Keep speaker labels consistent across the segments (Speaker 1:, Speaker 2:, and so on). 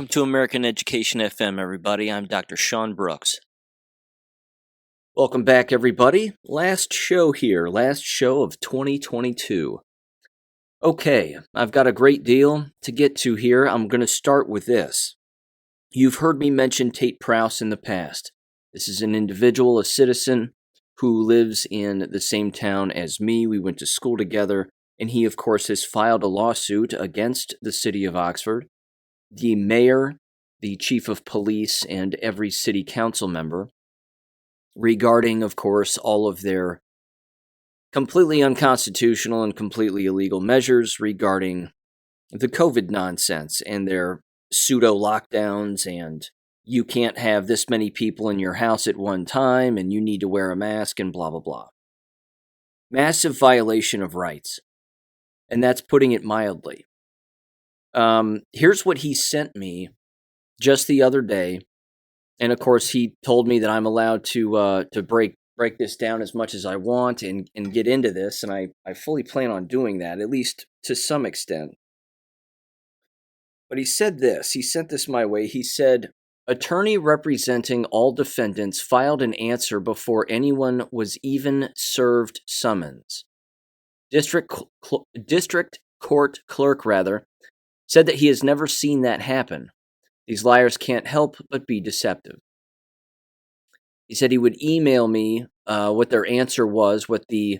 Speaker 1: Welcome to American Education FM, everybody. I'm Dr. Sean Brooks. Welcome back, everybody. Last show here, last show of 2022. Okay, I've got a great deal to get to here. I'm going to start with this. You've heard me mention Tate Prowse in the past. This is an individual, a citizen, who lives in the same town as me. We went to school together, and he, of course, has filed a lawsuit against the city of Oxford, the mayor, the chief of police, and every city council member regarding, of course, all of their completely unconstitutional and completely illegal measures regarding the COVID nonsense and their pseudo lockdowns, and you can't have this many people in your house at one time, and you need to wear a mask, and blah, blah, blah. Massive violation of rights, and that's putting it mildly. Here's what he sent me just the other day, and of course he told me that I'm allowed to break this down as much as I want and get into this, and I fully plan on doing that, at least to some extent. But he said this, he sent this my way, he said, attorney representing all defendants filed an answer before anyone was even served summons. District court clerk, said that he has never seen that happen. These liars can't help but be deceptive. He said he would email me what their answer was, what the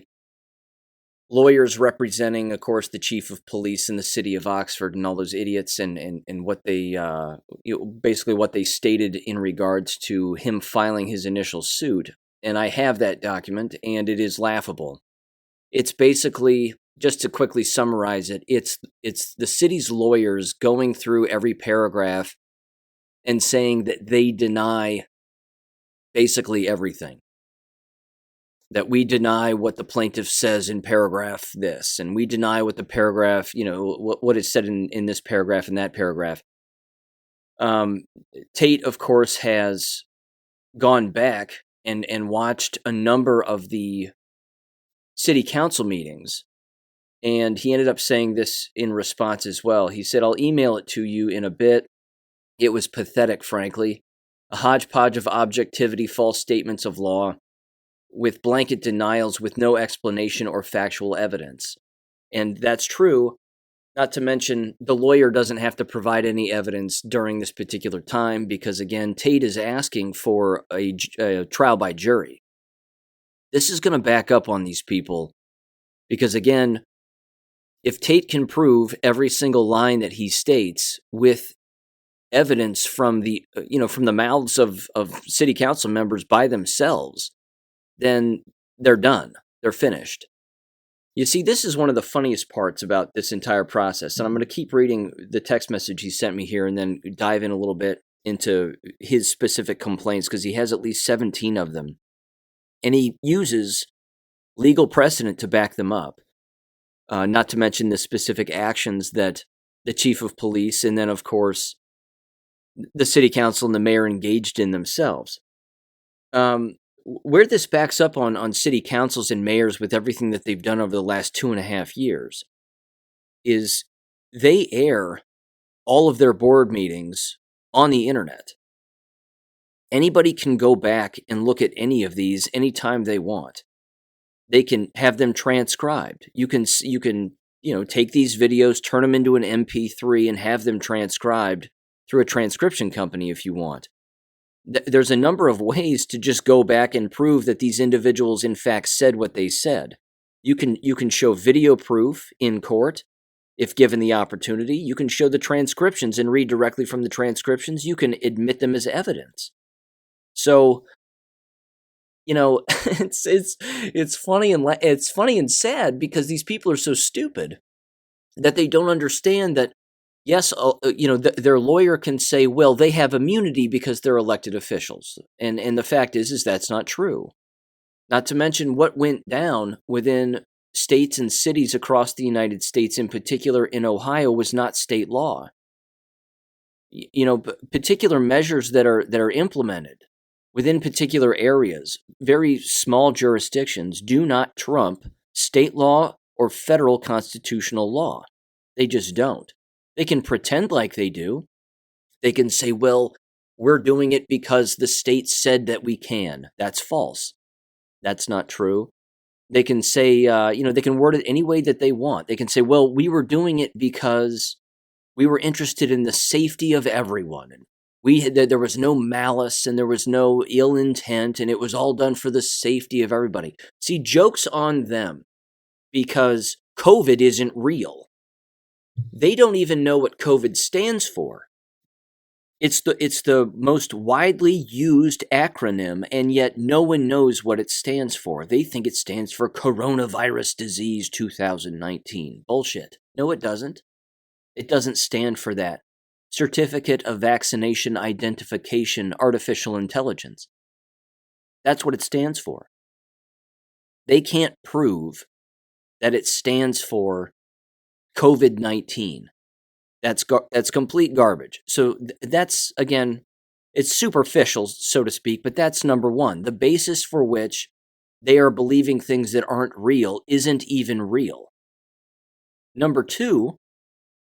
Speaker 1: lawyers representing, of course, the chief of police in the city of Oxford and all those idiots, and what they, basically what they stated in regards to him filing his initial suit. And I have that document, and it is laughable. It's basically, just to quickly summarize it, it's the city's lawyers going through every paragraph and saying that they deny basically everything. That we deny what the plaintiff says in paragraph this, and we deny what the paragraph, what is said in this paragraph and that paragraph. Tate, of course, has gone back and watched a number of the city council meetings, and he ended up saying this in response as well. He said, I'll email it to you in a bit. It was pathetic, frankly. A hodgepodge of objectivity, false statements of law, with blanket denials with no explanation or factual evidence. And that's true, not to mention the lawyer doesn't have to provide any evidence during this particular time because, again, Tate is asking for a trial by jury. This is going to back up on these people because, again, if Tate can prove every single line that he states with evidence from the mouths of city council members by themselves, then they're done. They're finished. You see, this is one of the funniest parts about this entire process, and I'm going to keep reading the text message he sent me here and then dive in a little bit into his specific complaints because he has at least 17 of them. And he uses legal precedent to back them up, not to mention the specific actions that the chief of police and then, of course, the city council and the mayor engaged in themselves. Where this backs up on city councils and mayors with everything that they've done over the last 2.5 years is they air all of their board meetings on the internet. Anybody can go back and look at any of these anytime they want. They can have them transcribed. You can take these videos, turn them into an MP3, and have them transcribed through a transcription company if you want. There's a number of ways to just go back and prove that these individuals in fact said what they said. You can show video proof in court if given the opportunity. You can show the transcriptions and read directly from the transcriptions. You can admit them as evidence. So, it's funny and sad because these people are so stupid that they don't understand that. Yes, their lawyer can say, well, they have immunity because they're elected officials. And the fact is that's not true. Not to mention what went down within states and cities across the United States, in particular in Ohio, was not state law. Particular measures that are implemented within particular areas, very small jurisdictions, do not trump state law or federal constitutional law. They just don't. They can pretend like they do. They can say, well, we're doing it because the state said that we can. That's false. That's not true. They can say, they can word it any way that they want. They can say, well, we were doing it because we were interested in the safety of everyone. And there was no malice and there was no ill intent, and it was all done for the safety of everybody. See, joke's on them because COVID isn't real. They don't even know what COVID stands for. It's the most widely used acronym, and yet no one knows what it stands for. They think it stands for Coronavirus Disease 2019. Bullshit. No, it doesn't. It doesn't stand for that. Certificate of Vaccination Identification Artificial Intelligence. That's what it stands for. They can't prove that it stands for COVID-19. That's complete garbage. So that's, again, it's superficial, so to speak, but that's number one. The basis for which they are believing things that aren't real isn't even real. Number two,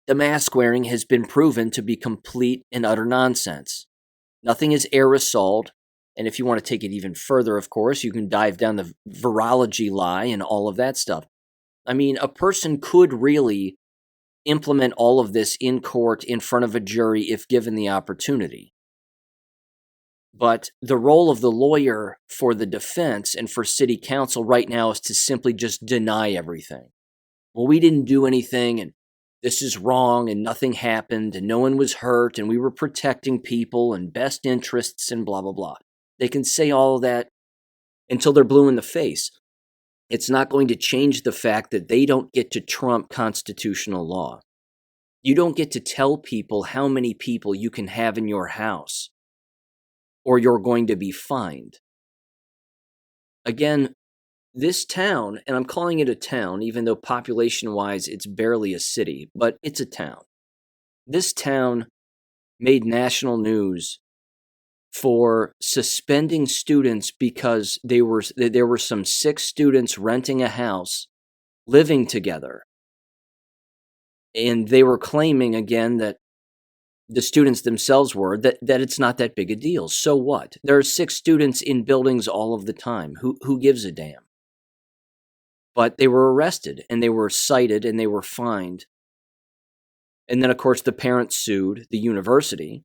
Speaker 1: the mask wearing has been proven to be complete and utter nonsense. Nothing is aerosoled, and if you want to take it even further, of course, you can dive down the virology lie and all of that stuff. I mean, a person could really implement all of this in court in front of a jury if given the opportunity. But the role of the lawyer for the defense and for city council right now is to simply just deny everything. Well, we didn't do anything, and this is wrong, and nothing happened, and no one was hurt, and we were protecting people and best interests and blah, blah, blah. They can say all of that until they're blue in the face. It's not going to change the fact that they don't get to trump constitutional law. You don't get to tell people how many people you can have in your house, or you're going to be fined. Again, this town, and I'm calling it a town, even though population-wise it's barely a city, but it's a town. This town made national news for suspending students because there were some sick students renting a house, living together. And they were claiming, again, that the students themselves were, that it's not that big a deal. So what? There are 6 students in buildings all of the time. Who gives a damn? But they were arrested, and they were cited, and they were fined. And then, of course, the parents sued the university.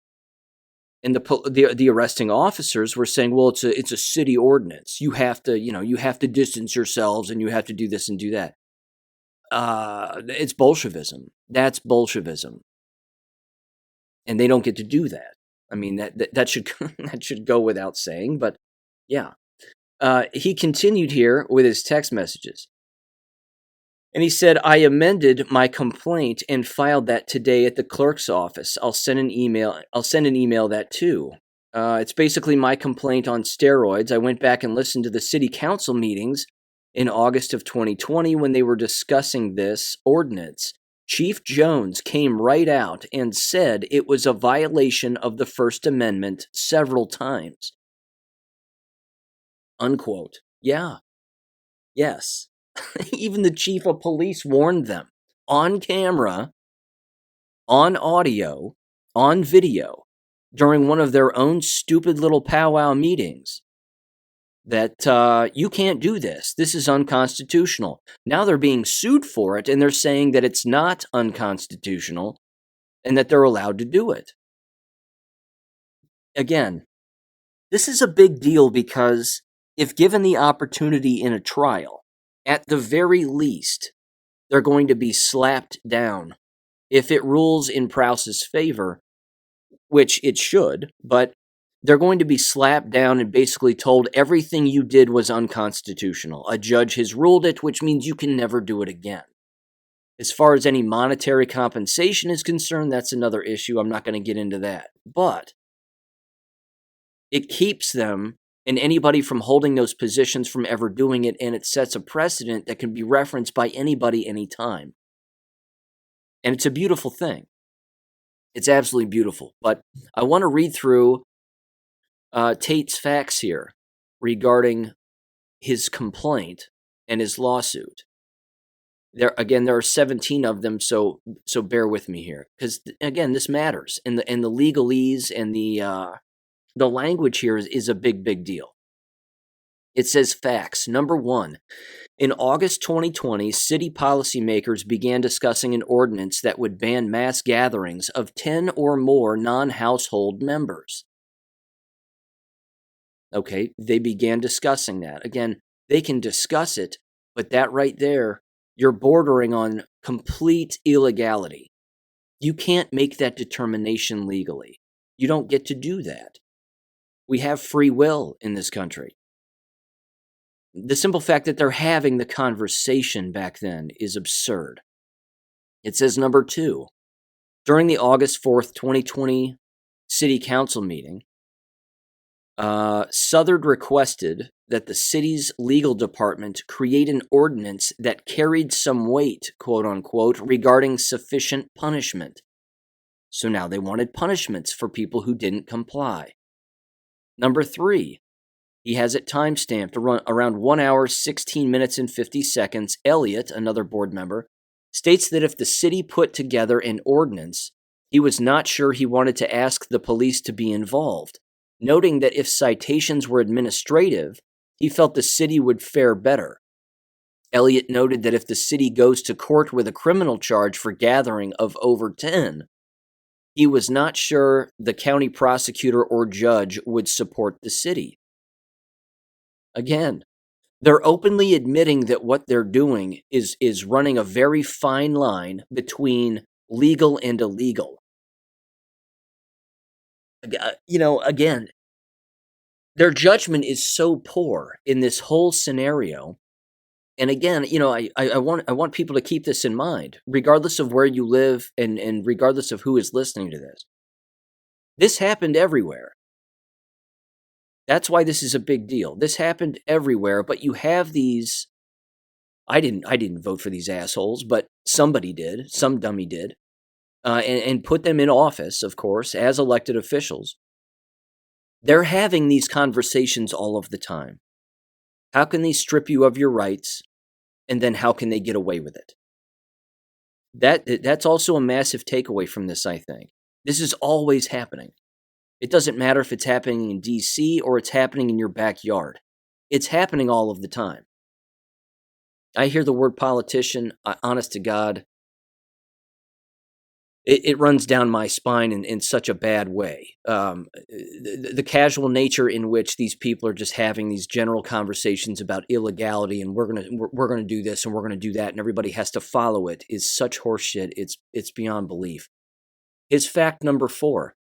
Speaker 1: And the arresting officers were saying, well, it's a city ordinance. You have to distance yourselves, and you have to do this and do that. It's Bolshevism. That's Bolshevism. And they don't get to do that. I mean, that should that should go without saying, but yeah. He continued here with his text messages. And he said, I amended my complaint and filed that today at the clerk's office. I'll send an email that too. It's basically my complaint on steroids. I went back and listened to the city council meetings in August of 2020 when they were discussing this ordinance. Chief Jones came right out and said it was a violation of the First Amendment several times. Unquote. Yeah. Yes. Even the chief of police warned them on camera, on audio, on video, during one of their own stupid little powwow meetings that you can't do this. This is unconstitutional. Now they're being sued for it, and they're saying that it's not unconstitutional and that they're allowed to do it. Again, this is a big deal because if given the opportunity in a trial, at the very least, they're going to be slapped down. If it rules in Prowse's favor, which it should, but they're going to be slapped down and basically told everything you did was unconstitutional. A judge has ruled it, which means you can never do it again. As far as any monetary compensation is concerned, that's another issue. I'm not going to get into that. But it keeps them and anybody from holding those positions from ever doing it, and it sets a precedent that can be referenced by anybody anytime. And it's a beautiful thing. It's absolutely beautiful. But I want to read through Tate's facts here regarding his complaint and his lawsuit. There are 17 of them, so bear with me here, because again, this matters, and the legalese and the language here is a big deal. It says facts. Number one, in August 2020, city policymakers began discussing an ordinance that would ban mass gatherings of 10 or more non-household members. Okay, they began discussing that. Again, they can discuss it, but that right there, you're bordering on complete illegality. You can't make that determination legally. You don't get to do that. We have free will in this country. The simple fact that they're having the conversation back then is absurd. It says number two, during the August 4th, 2020 City Council meeting, Southard requested that the city's legal department create an ordinance that carried some weight, quote unquote, regarding sufficient punishment. So now they wanted punishments for people who didn't comply. Number three, he has it timestamped around 1 hour, 16 minutes, and 50 seconds. Elliott, another board member, states that if the city put together an ordinance, he was not sure he wanted to ask the police to be involved, noting that if citations were administrative, he felt the city would fare better. Elliott noted that if the city goes to court with a criminal charge for gathering of over 10, he was not sure the county prosecutor or judge would support the city. Again, they're openly admitting that what they're doing is running a very fine line between legal and illegal. Again, their judgment is so poor in this whole scenario. And again, I want people to keep this in mind, regardless of where you live and regardless of who is listening to this. This happened everywhere. That's why this is a big deal. This happened everywhere, but you have these. I didn't vote for these assholes, but somebody did. Some dummy did, and put them in office, of course, as elected officials. They're having these conversations all of the time. How can they strip you of your rights, and then how can they get away with it? That's also a massive takeaway from this, I think. This is always happening. It doesn't matter if it's happening in D.C. or it's happening in your backyard. It's happening all of the time. I hear the word politician, honest to God, it runs down my spine in such a bad way. The casual nature in which these people are just having these general conversations about illegality and we're gonna do this and we're gonna do that and everybody has to follow it is such horseshit. It's beyond belief. Here's fact number 4.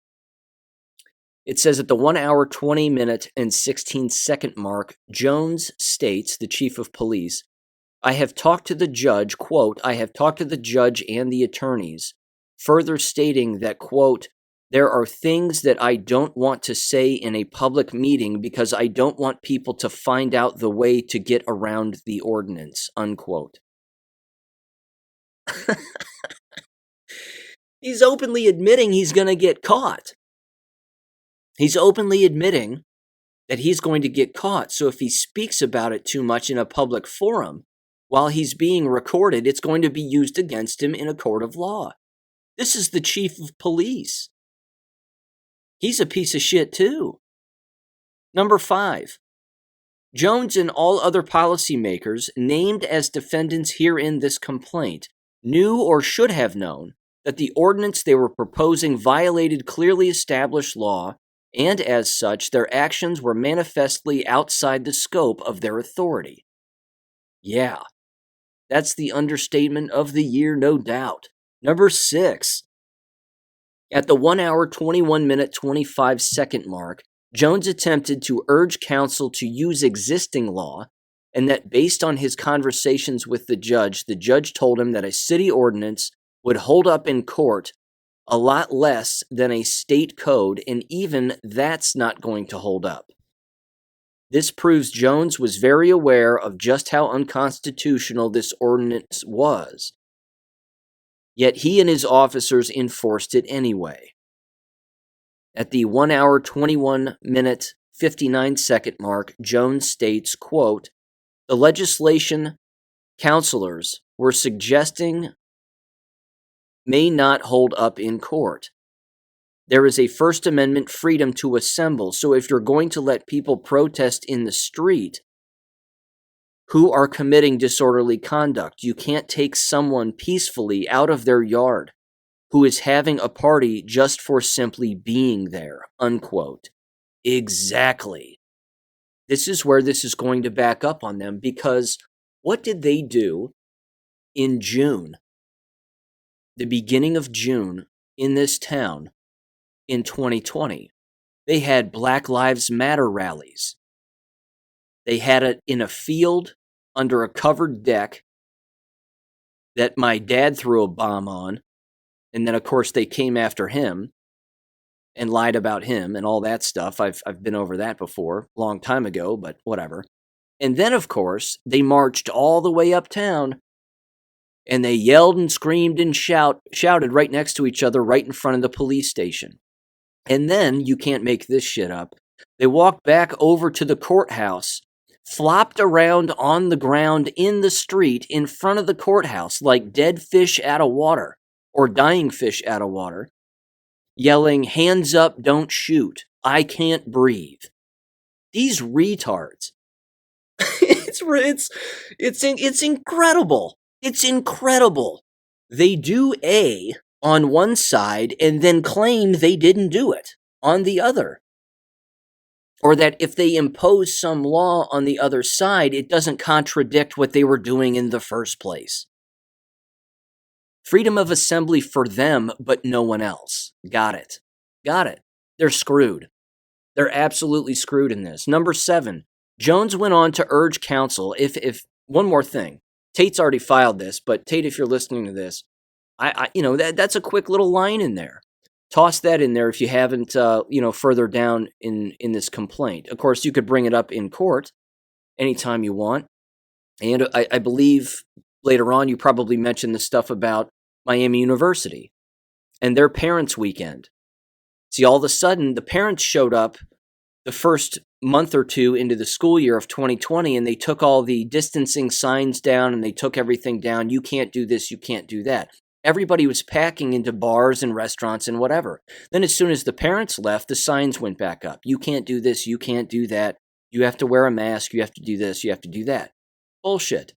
Speaker 1: It says at the 1 hour, 20 minute, and 16 second mark, Jones states, the chief of police, I have talked to the judge, quote, I have talked to the judge and the attorneys, further stating that, quote, there are things that I don't want to say in a public meeting because I don't want people to find out the way to get around the ordinance, unquote. He's openly admitting he's going to get caught. He's openly admitting that he's going to get caught. So if he speaks about it too much in a public forum, while he's being recorded, it's going to be used against him in a court of law. This is the chief of police. He's a piece of shit too. Number 5. Jones and all other policymakers named as defendants herein this complaint knew or should have known that the ordinance they were proposing violated clearly established law, and as such, their actions were manifestly outside the scope of their authority. Yeah, that's the understatement of the year, no doubt. Number 6. At the 1 hour, 21 minute, 25 second mark, Jones attempted to urge counsel to use existing law, and that based on his conversations with the judge told him that a city ordinance would hold up in court a lot less than a state code, and even that's not going to hold up. This proves Jones was very aware of just how unconstitutional this ordinance was. Yet he and his officers enforced it anyway. At the 1 hour, 21 minute, 59 second mark, Jones states, quote, the legislation counselors were suggesting may not hold up in court. There is a First Amendment freedom to assemble. So if you're going to let people protest in the street who are committing disorderly conduct, you can't take someone peacefully out of their yard who is having a party just for simply being there, unquote. Exactly. This is where this is going to back up on them, because what did they do in June, the beginning of June, in this town in 2020? They had Black Lives Matter rallies. They had it in a field under a covered deck that my dad threw a bomb on. And then, of course, they came after him and lied about him and all that stuff. I've been over that before, a long time ago, but whatever. And then, of course, they marched all the way uptown, and they yelled and screamed and shouted right next to each other, right in front of the police station. And then, you can't make this shit up, they walked back over to the courthouse, flopped around on the ground in the street in front of the courthouse like dead fish out of water, or dying fish out of water, yelling, "Hands up, don't shoot. I can't breathe." These retards. It's incredible. It's incredible. They do A on one side and then claim they didn't do it on the other. Or that if they impose some law on the other side, it doesn't contradict what they were doing in the first place. Freedom of assembly for them, but no one else. Got it. Got it. They're screwed. They're absolutely screwed in this. Number 7, Jones went on to urge counsel, if one more thing, Tate's already filed this, but Tate, if you're listening to this, that's a quick little line in there. Toss that in there if you haven't, further down in this complaint. Of course, you could bring it up in court anytime you want. And I believe later on you probably mentioned the stuff about Miami University and their parents' weekend. See, all of a sudden, the parents showed up the first month or two into the school year of 2020, and they took all the distancing signs down, and they took everything down. You can't do this, you can't do that. Everybody was packing into bars and restaurants and whatever. Then as soon as the parents left, the signs went back up. You can't do this, you can't do that. You have to wear a mask, you have to do this, you have to do that. Bullshit.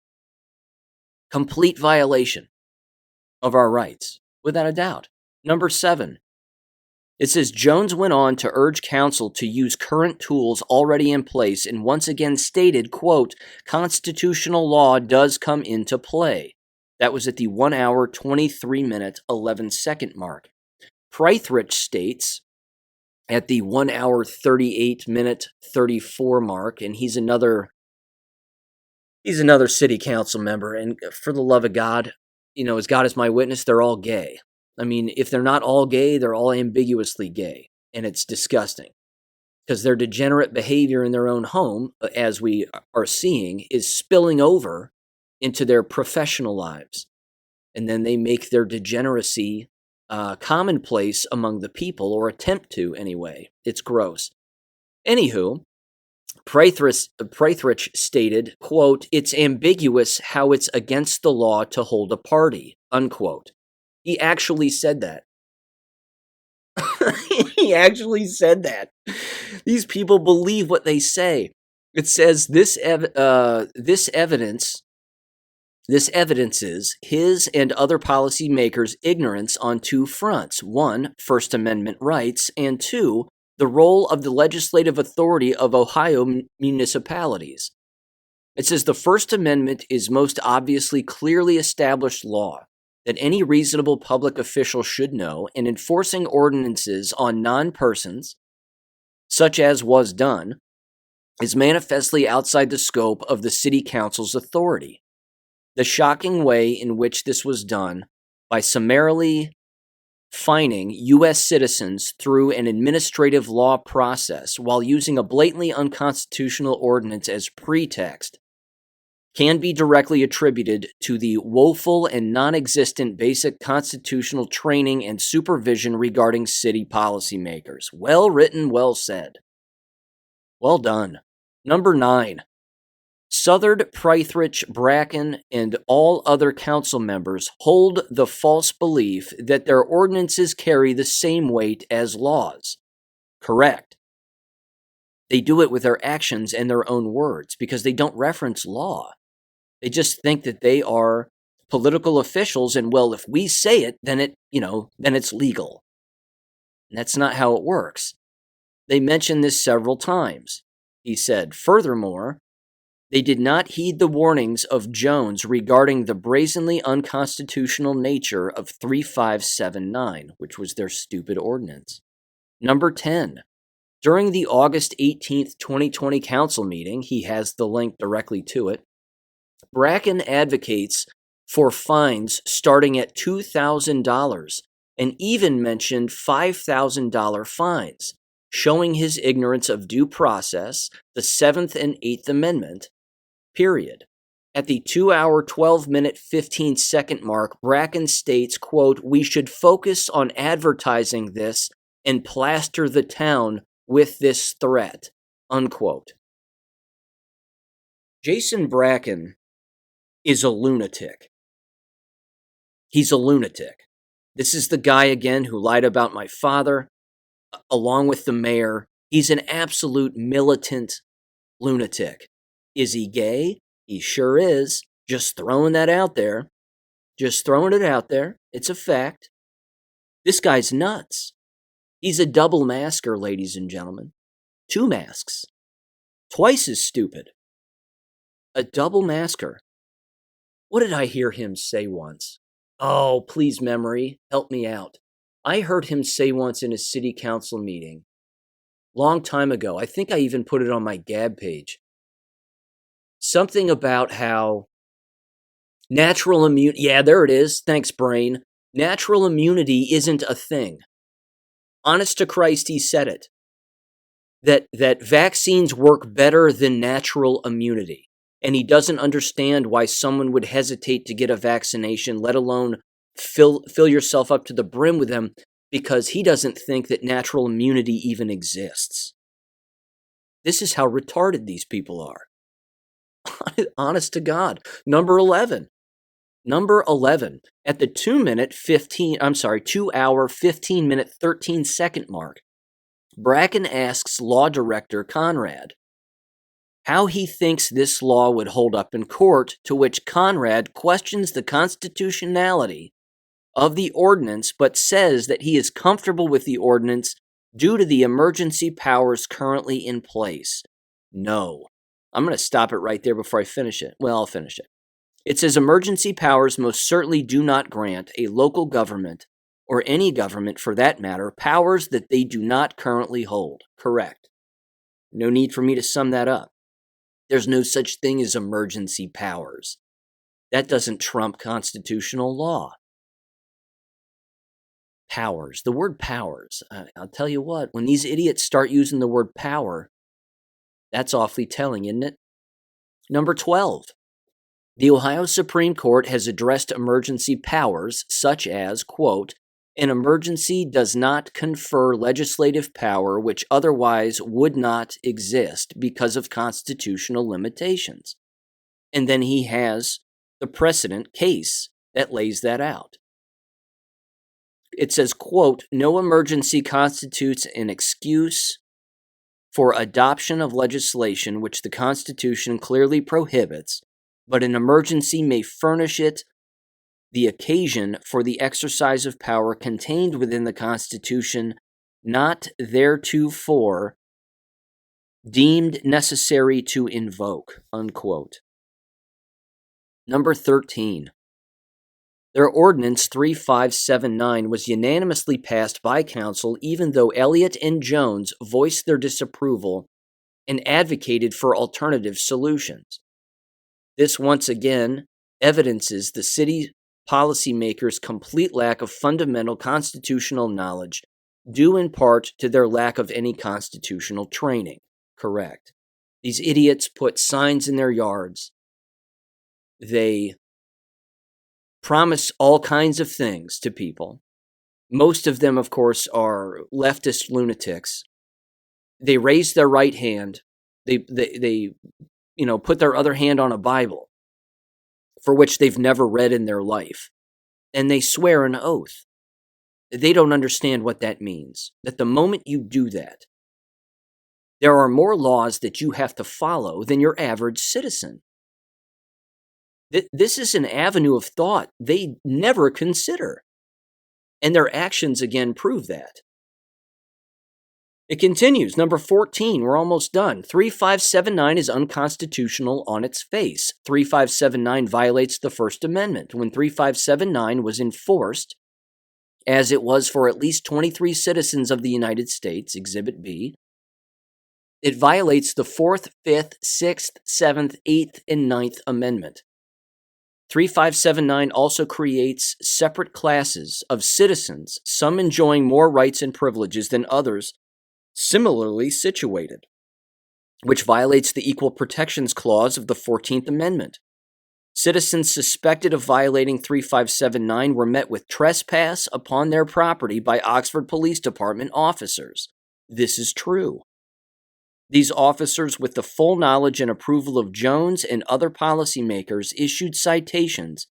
Speaker 1: Complete violation of our rights, without a doubt. Number 7. It says, Jones went on to urge counsel to use current tools already in place and once again stated, quote, constitutional law does come into play. That was at the 1 hour, 23 minute, 11 second mark. Preithridge states at the 1 hour, 38 minute, 34 mark, and he's another city council member, and for the love of God, as God is my witness, they're all gay. I mean, if they're not all gay, they're all ambiguously gay, and it's disgusting because their degenerate behavior in their own home, as we are seeing, is spilling over into their professional lives, and then they make their degeneracy commonplace among the people, or attempt to anyway. It's gross. Anywho, Preithridge stated, quote, it's ambiguous how it's against the law to hold a party, unquote. He actually said that. He actually said that. These people believe what they say. It says this evidences his and other policymakers' ignorance on 2 fronts. 1, First Amendment rights, and 2, the role of the legislative authority of Ohio municipalities. It says the First Amendment is most obviously clearly established law that any reasonable public official should know, and enforcing ordinances on non-persons, such as was done, is manifestly outside the scope of the city council's authority. The shocking way in which this was done, by summarily fining U.S. citizens through an administrative law process while using a blatantly unconstitutional ordinance as pretext, can be directly attributed to the woeful and non-existent basic constitutional training and supervision regarding city policymakers. Well written, well said. Well done. Number 9. Southard, Prithridge, Bracken, and all other council members hold the false belief that their ordinances carry the same weight as laws. Correct. They do it with their actions and their own words because they don't reference law. They just think that they are political officials, and well, if we say it, then it's legal. And that's not how it works. They mentioned this several times. He said, furthermore, they did not heed the warnings of Jones regarding the brazenly unconstitutional nature of 3579, which was their stupid ordinance. Number 10. During the August 18th, 2020 council meeting, he has the link directly to it, Bracken advocates for fines starting at $2,000 and even mentioned $5,000 fines, showing his ignorance of due process, the 7th and 8th Amendment, period. At the 2-hour, 12-minute, 15-second mark, Bracken states, quote, we should focus on advertising this and plaster the town with this threat, unquote. Jason Bracken is a lunatic. He's a lunatic. This is the guy, again, who lied about my father, along with the mayor. He's an absolute militant lunatic. Is he gay? He sure is. Just throwing that out there. Just throwing it out there. It's a fact. This guy's nuts. He's a double masker, ladies and gentlemen. 2 masks. Twice as stupid. A double masker. What did I hear him say once? Oh, please, memory, help me out. I heard him say once in a city council meeting, long time ago, I think I even put it on my Gab page, something about how natural immunity, yeah, there it is, thanks, brain. Natural immunity isn't a thing. Honest to Christ, he said it. That vaccines work better than natural immunity. And he doesn't understand why someone would hesitate to get a vaccination, let alone fill yourself up to the brim with them, because he doesn't think that natural immunity even exists. This is how retarded these people are. Honest to God. Number 11. At the 2 hour, 15 minute, 13 second mark, Bracken asks law director Conrad how he thinks this law would hold up in court, to which Conrad questions the constitutionality of the ordinance, but says that he is comfortable with the ordinance due to the emergency powers currently in place. No. I'm going to stop it right there before I finish it. Well, I'll finish it. It says emergency powers most certainly do not grant a local government, or any government for that matter, powers that they do not currently hold. Correct. No need for me to sum that up. There's no such thing as emergency powers. That doesn't trump constitutional law. Powers. The word powers. I'll tell you what, when these idiots start using the word power, that's awfully telling, isn't it? Number 12. The Ohio Supreme Court has addressed emergency powers such as, quote, an emergency does not confer legislative power which otherwise would not exist because of constitutional limitations. And then he has the precedent case that lays that out. It says, quote, no emergency constitutes an excuse for adoption of legislation which the Constitution clearly prohibits, but an emergency may furnish it the occasion for the exercise of power contained within the Constitution, not theretofore deemed necessary to invoke, unquote. Number 13. Their Ordinance 3579 was unanimously passed by council, even though Elliott and Jones voiced their disapproval and advocated for alternative solutions. This once again evidences the city policymakers' complete lack of fundamental constitutional knowledge, due in part to their lack of any constitutional training. Correct. These idiots put signs in their yards. They promise all kinds of things to people. Most of them, of course, are leftist lunatics. They raise their right hand. They put their other hand on a Bible for which they've never read in their life, and they swear an oath. They don't understand what that means. That the moment you do that, there are more laws that you have to follow than your average citizen. This is an avenue of thought they never consider. And their actions, again, prove that. It continues. Number 14, we're almost done. 3579 is unconstitutional on its face. 3579 violates the First Amendment. When 3579 was enforced, as it was for at least 23 citizens of the United States, Exhibit B, it violates the 4th, 5th, 6th, 7th, 8th, and 9th Amendment. 3579 also creates separate classes of citizens, some enjoying more rights and privileges than others similarly situated, which violates the Equal Protections Clause of the 14th Amendment. Citizens suspected of violating 3579 were met with trespass upon their property by Oxford Police Department officers. This is true. These officers, with the full knowledge and approval of Jones and other policymakers, issued citations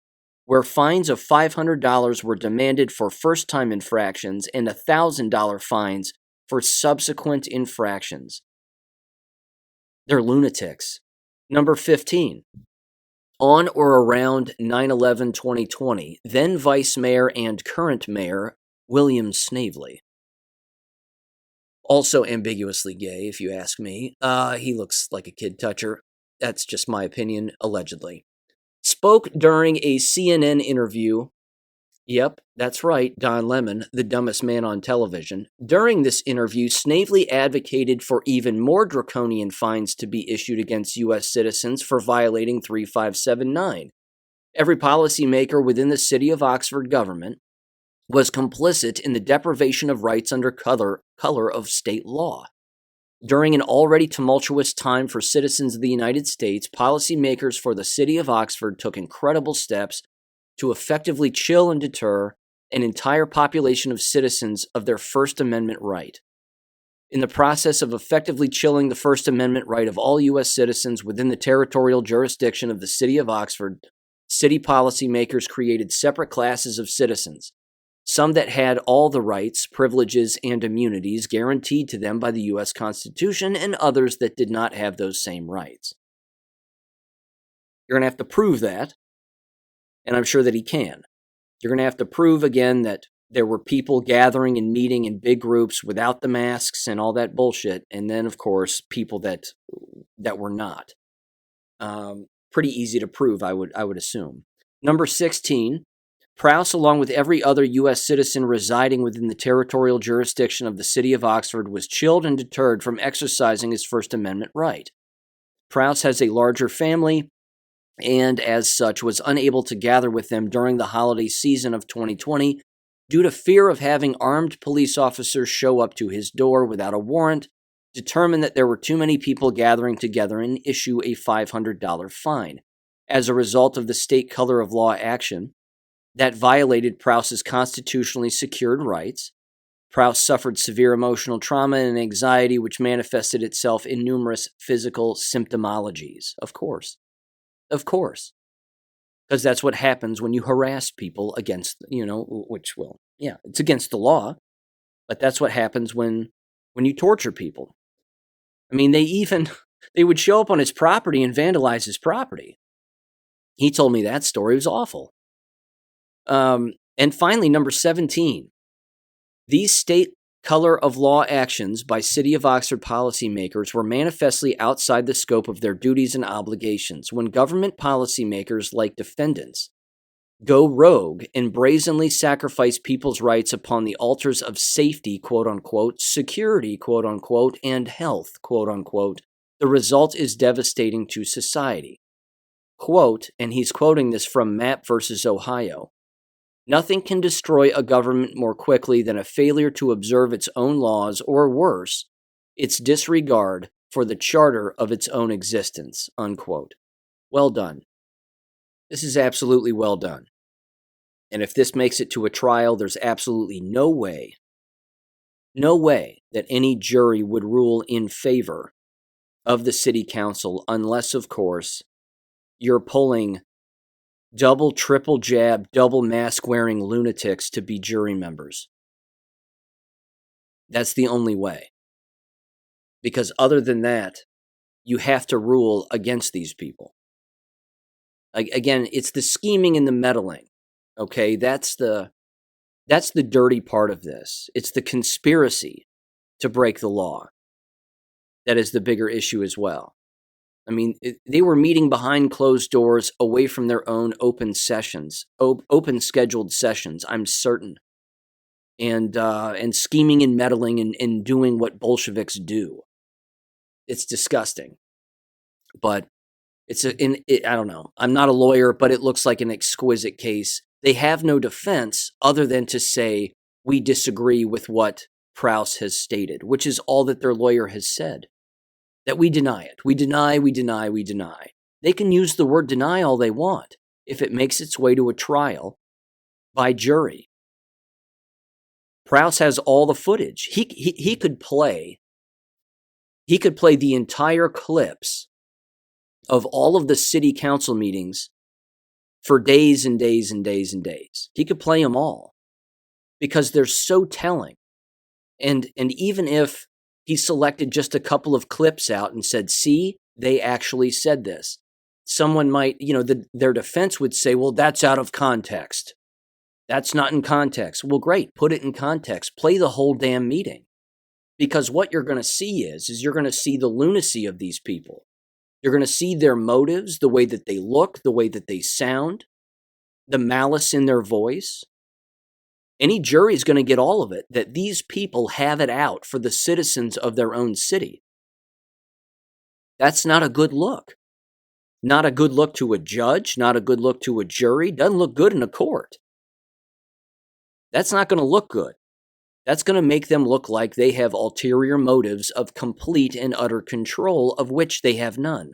Speaker 1: where fines of $500 were demanded for first-time infractions and $1,000 fines for subsequent infractions. They're lunatics. Number 15. On or around 9/11/2020, then Vice Mayor and current Mayor William Snavely, also ambiguously gay, if you ask me. He looks like a kid toucher. That's just my opinion, allegedly. Spoke during a CNN interview. Yep, that's right, Don Lemon, the dumbest man on television. During this interview, Snavely advocated for even more draconian fines to be issued against U.S. citizens for violating 3579. Every policymaker within the city of Oxford government was complicit in the deprivation of rights under color of state law. During an already tumultuous time for citizens of the United States, policymakers for the city of Oxford took incredible steps to effectively chill and deter an entire population of citizens of their First Amendment right. In the process of effectively chilling the First Amendment right of all U.S. citizens within the territorial jurisdiction of the city of Oxford, city policymakers created separate classes of citizens, some that had all the rights, privileges, and immunities guaranteed to them by the U.S. Constitution, and others that did not have those same rights. You're going to have to prove that, and I'm sure that he can. You're going to have to prove again that there were people gathering and meeting in big groups without the masks and all that bullshit, and then, of course, people that were not. Pretty easy to prove, I would assume. Number 16, Prowse, along with every other U.S. citizen residing within the territorial jurisdiction of the city of Oxford, was chilled and deterred from exercising his First Amendment right. Prowse has a larger family, and as such was unable to gather with them during the holiday season of 2020 due to fear of having armed police officers show up to his door without a warrant, determined that there were too many people gathering together and issue a $500 fine. As a result of the state color of law action that violated Prowse's constitutionally secured rights, Prowse suffered severe emotional trauma and anxiety, which manifested itself in numerous physical symptomologies. Of course. Because that's what happens when you harass people against, it's against the law, but that's what happens when you torture people. I mean, they would show up on his property and vandalize his property. He told me that story. It was awful. And finally, number 17, these state color of law actions by City of Oxford policymakers were manifestly outside the scope of their duties and obligations. When government policymakers, like defendants, go rogue and brazenly sacrifice people's rights upon the altars of safety, quote-unquote, security, quote-unquote, and health, quote-unquote, the result is devastating to society. Quote, and he's quoting this from Mapp versus Ohio, "Nothing can destroy a government more quickly than a failure to observe its own laws, or worse, its disregard for the charter of its own existence," unquote. Well done. This is absolutely well done. And if this makes it to a trial, there's absolutely no way that any jury would rule in favor of the city council unless, of course, you're pulling double, triple jab, double mask wearing lunatics to be jury members. That's the only way. Because other than that, you have to rule against these people. Again, it's the scheming and the meddling. Okay, that's the dirty part of this. It's the conspiracy to break the law that is the bigger issue as well. I mean, they were meeting behind closed doors, away from their own open sessions, open scheduled sessions, I'm certain, and scheming and meddling and doing what Bolsheviks do. It's disgusting, but I don't know. I'm not a lawyer, but it looks like an exquisite case. They have no defense other than to say, we disagree with what Prouse has stated, which is all that their lawyer has said. That we deny it. We deny, we deny, we deny. They can use the word deny all they want if it makes its way to a trial by jury. Prouse has all the footage. He could play the entire clips of all of the city council meetings for days and days and days and days. He could play them all because they're so telling. And even if he selected just a couple of clips out and said, see, they actually said this, someone might, their defense would say, well, that's out of context. That's not in context. Well, great. Put it in context. Play the whole damn meeting. Because what you're going to see is you're going to see the lunacy of these people. You're going to see their motives, the way that they look, the way that they sound, the malice in their voice. Any jury is going to get all of it, that these people have it out for the citizens of their own city. That's not a good look. Not a good look to a judge, not a good look to a jury. Doesn't look good in a court. That's not going to look good. That's going to make them look like they have ulterior motives of complete and utter control, of which they have none.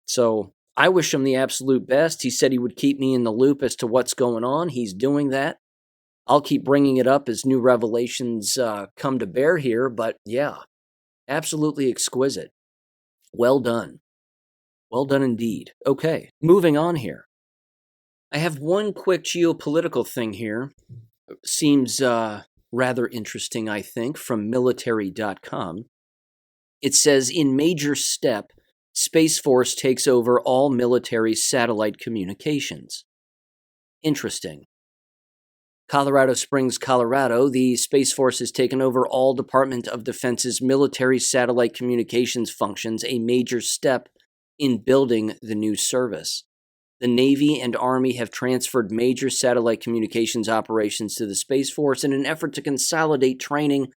Speaker 1: So I wish him the absolute best. He said he would keep me in the loop as to what's going on. He's doing that. I'll keep bringing it up as new revelations come to bear here. But yeah, absolutely exquisite. Well done. Well done indeed. Okay, moving on here. I have one quick geopolitical thing here. Seems rather interesting, I think, from military.com. It says, in major step, Space Force takes over all military satellite communications. Interesting. Colorado Springs, Colorado, the Space Force has taken over all Department of Defense's military satellite communications functions, a major step in building the new service. The Navy and Army have transferred major satellite communications operations to the Space Force in an effort to consolidate training,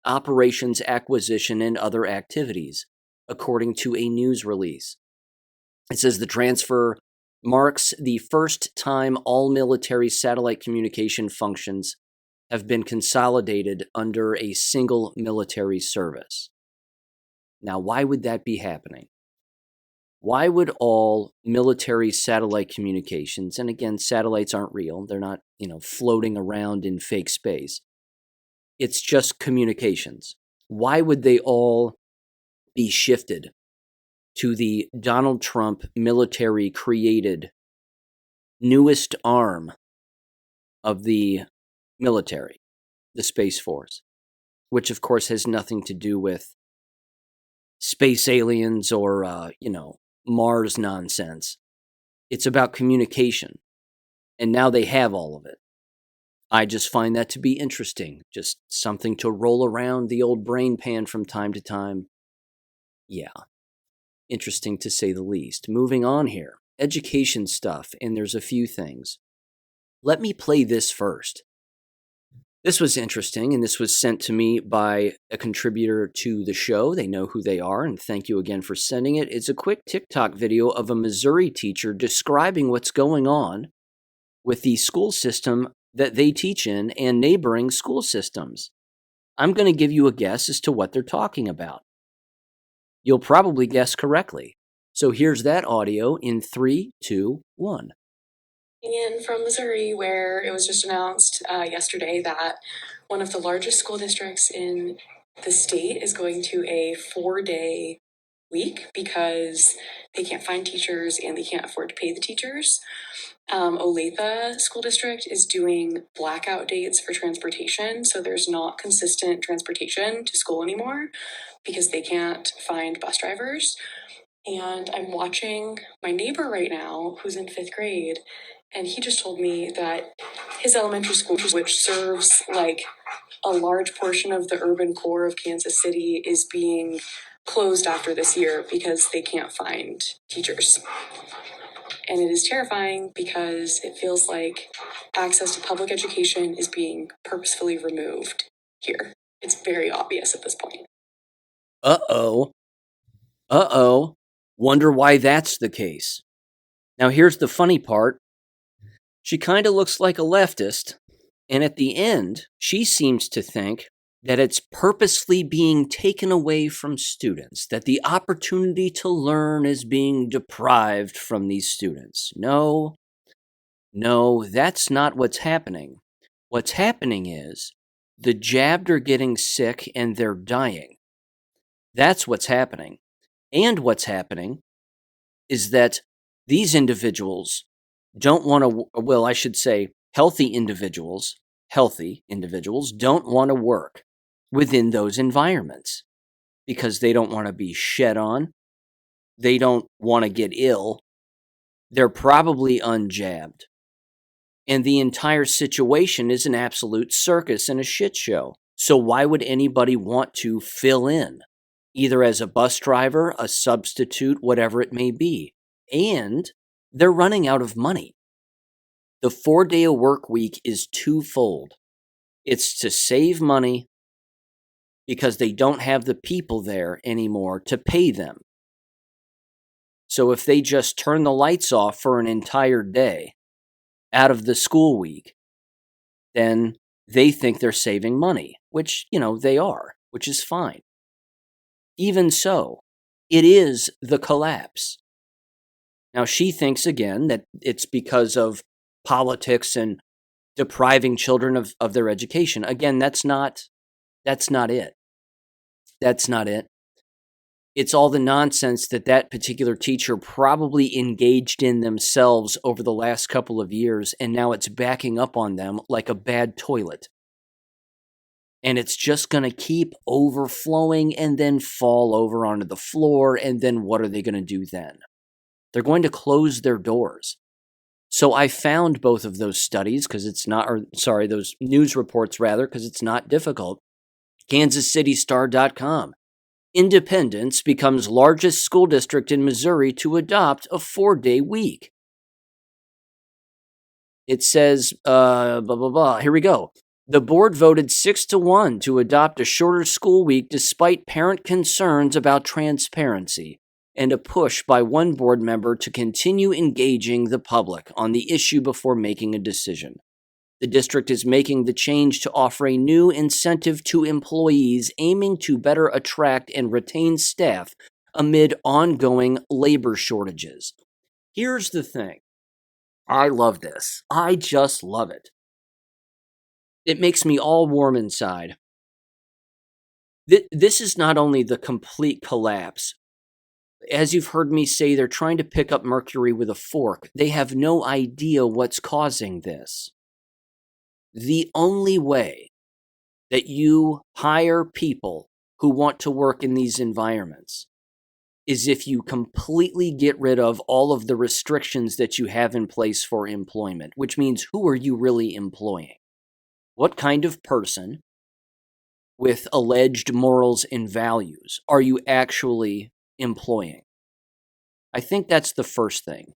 Speaker 1: operations, acquisition, and other activities, according to a news release. It says the transfer marks the first time all military satellite communication functions have been consolidated under a single military service. Now, why would that be happening? Why would all military satellite communications, and again, satellites aren't real, they're not, floating around in fake space. It's just communications. Why would they all be shifted to the Donald Trump military created newest arm of the military, the Space Force, which of course has nothing to do with space aliens or, Mars nonsense. It's about communication. And now they have all of it. I just find that to be interesting. Just something to roll around the old brain pan from time to time. Yeah. Interesting to say the least. Moving on here. Education stuff, and there's a few things. Let me play this first. This was interesting, and this was sent to me by a contributor to the show. They know who they are, and thank you again for sending it. It's a quick TikTok video of a Missouri teacher describing what's going on with the school system that they teach in and neighboring school systems. I'm going to give you a guess as to what they're talking about. You'll probably guess correctly. So here's that audio in 3, 2, 1.
Speaker 2: In from Missouri, where it was just announced yesterday that one of the largest school districts in the state is going to a 4-day week because they can't find teachers and they can't afford to pay the teachers. Olathe School District is doing blackout dates for transportation, so there's not consistent transportation to school anymore because they can't find bus drivers. And I'm watching my neighbor right now who's in 5th grade, and he just told me that his elementary school, which serves like a large portion of the urban core of Kansas City, is being closed after this year because they can't find teachers. And it is terrifying because it feels like access to public education is being purposefully removed here. It's very obvious at this point.
Speaker 1: Uh-oh. Uh-oh. Wonder why that's the case. Now, here's the funny part. She kind of looks like a leftist, and at the end, she seems to think that it's purposely being taken away from students, that the opportunity to learn is being deprived from these students. No, that's not what's happening. What's happening is the jabbed are getting sick and they're dying. That's what's happening. And what's happening is that these individuals don't want to, well, I should say healthy individuals don't want to work within those environments because they don't want to be shed on. They don't want to get ill. They're probably unjabbed. And the entire situation is an absolute circus and a shit show. So why would anybody want to fill in, either as a bus driver, a substitute, whatever it may be? And they're running out of money. The 4-day work week is twofold. It's to save money because they don't have the people there anymore to pay them. So if they just turn the lights off for an entire day out of the school week, then they think they're saving money, which, they are, which is fine. Even so, it is the collapse. Now, she thinks again that it's because of politics and depriving children of their education. Again, that's not it. That's not it. It's all the nonsense that particular teacher probably engaged in themselves over the last couple of years, and now it's backing up on them like a bad toilet. And it's just going to keep overflowing and then fall over onto the floor, and then what are they going to do then? They're going to close their doors. So I found both of those studies those news reports because it's not difficult. KansasCityStar.com. Independence becomes largest school district in Missouri to adopt a 4-day week. It says, blah, blah, blah. Here we go. The board voted 6-1 to adopt a shorter school week despite parent concerns about transparency and a push by one board member to continue engaging the public on the issue before making a decision. The district is making the change to offer a new incentive to employees aiming to better attract and retain staff amid ongoing labor shortages. Here's the thing. I love this. I just love it. It makes me all warm inside. This is not only the complete collapse. As you've heard me say, they're trying to pick up Mercury with a fork. They have no idea what's causing this. The only way that you hire people who want to work in these environments is if you completely get rid of all of the restrictions that you have in place for employment, which means who are you really employing? What kind of person with alleged morals and values are you actually employing? I think that's the first thing,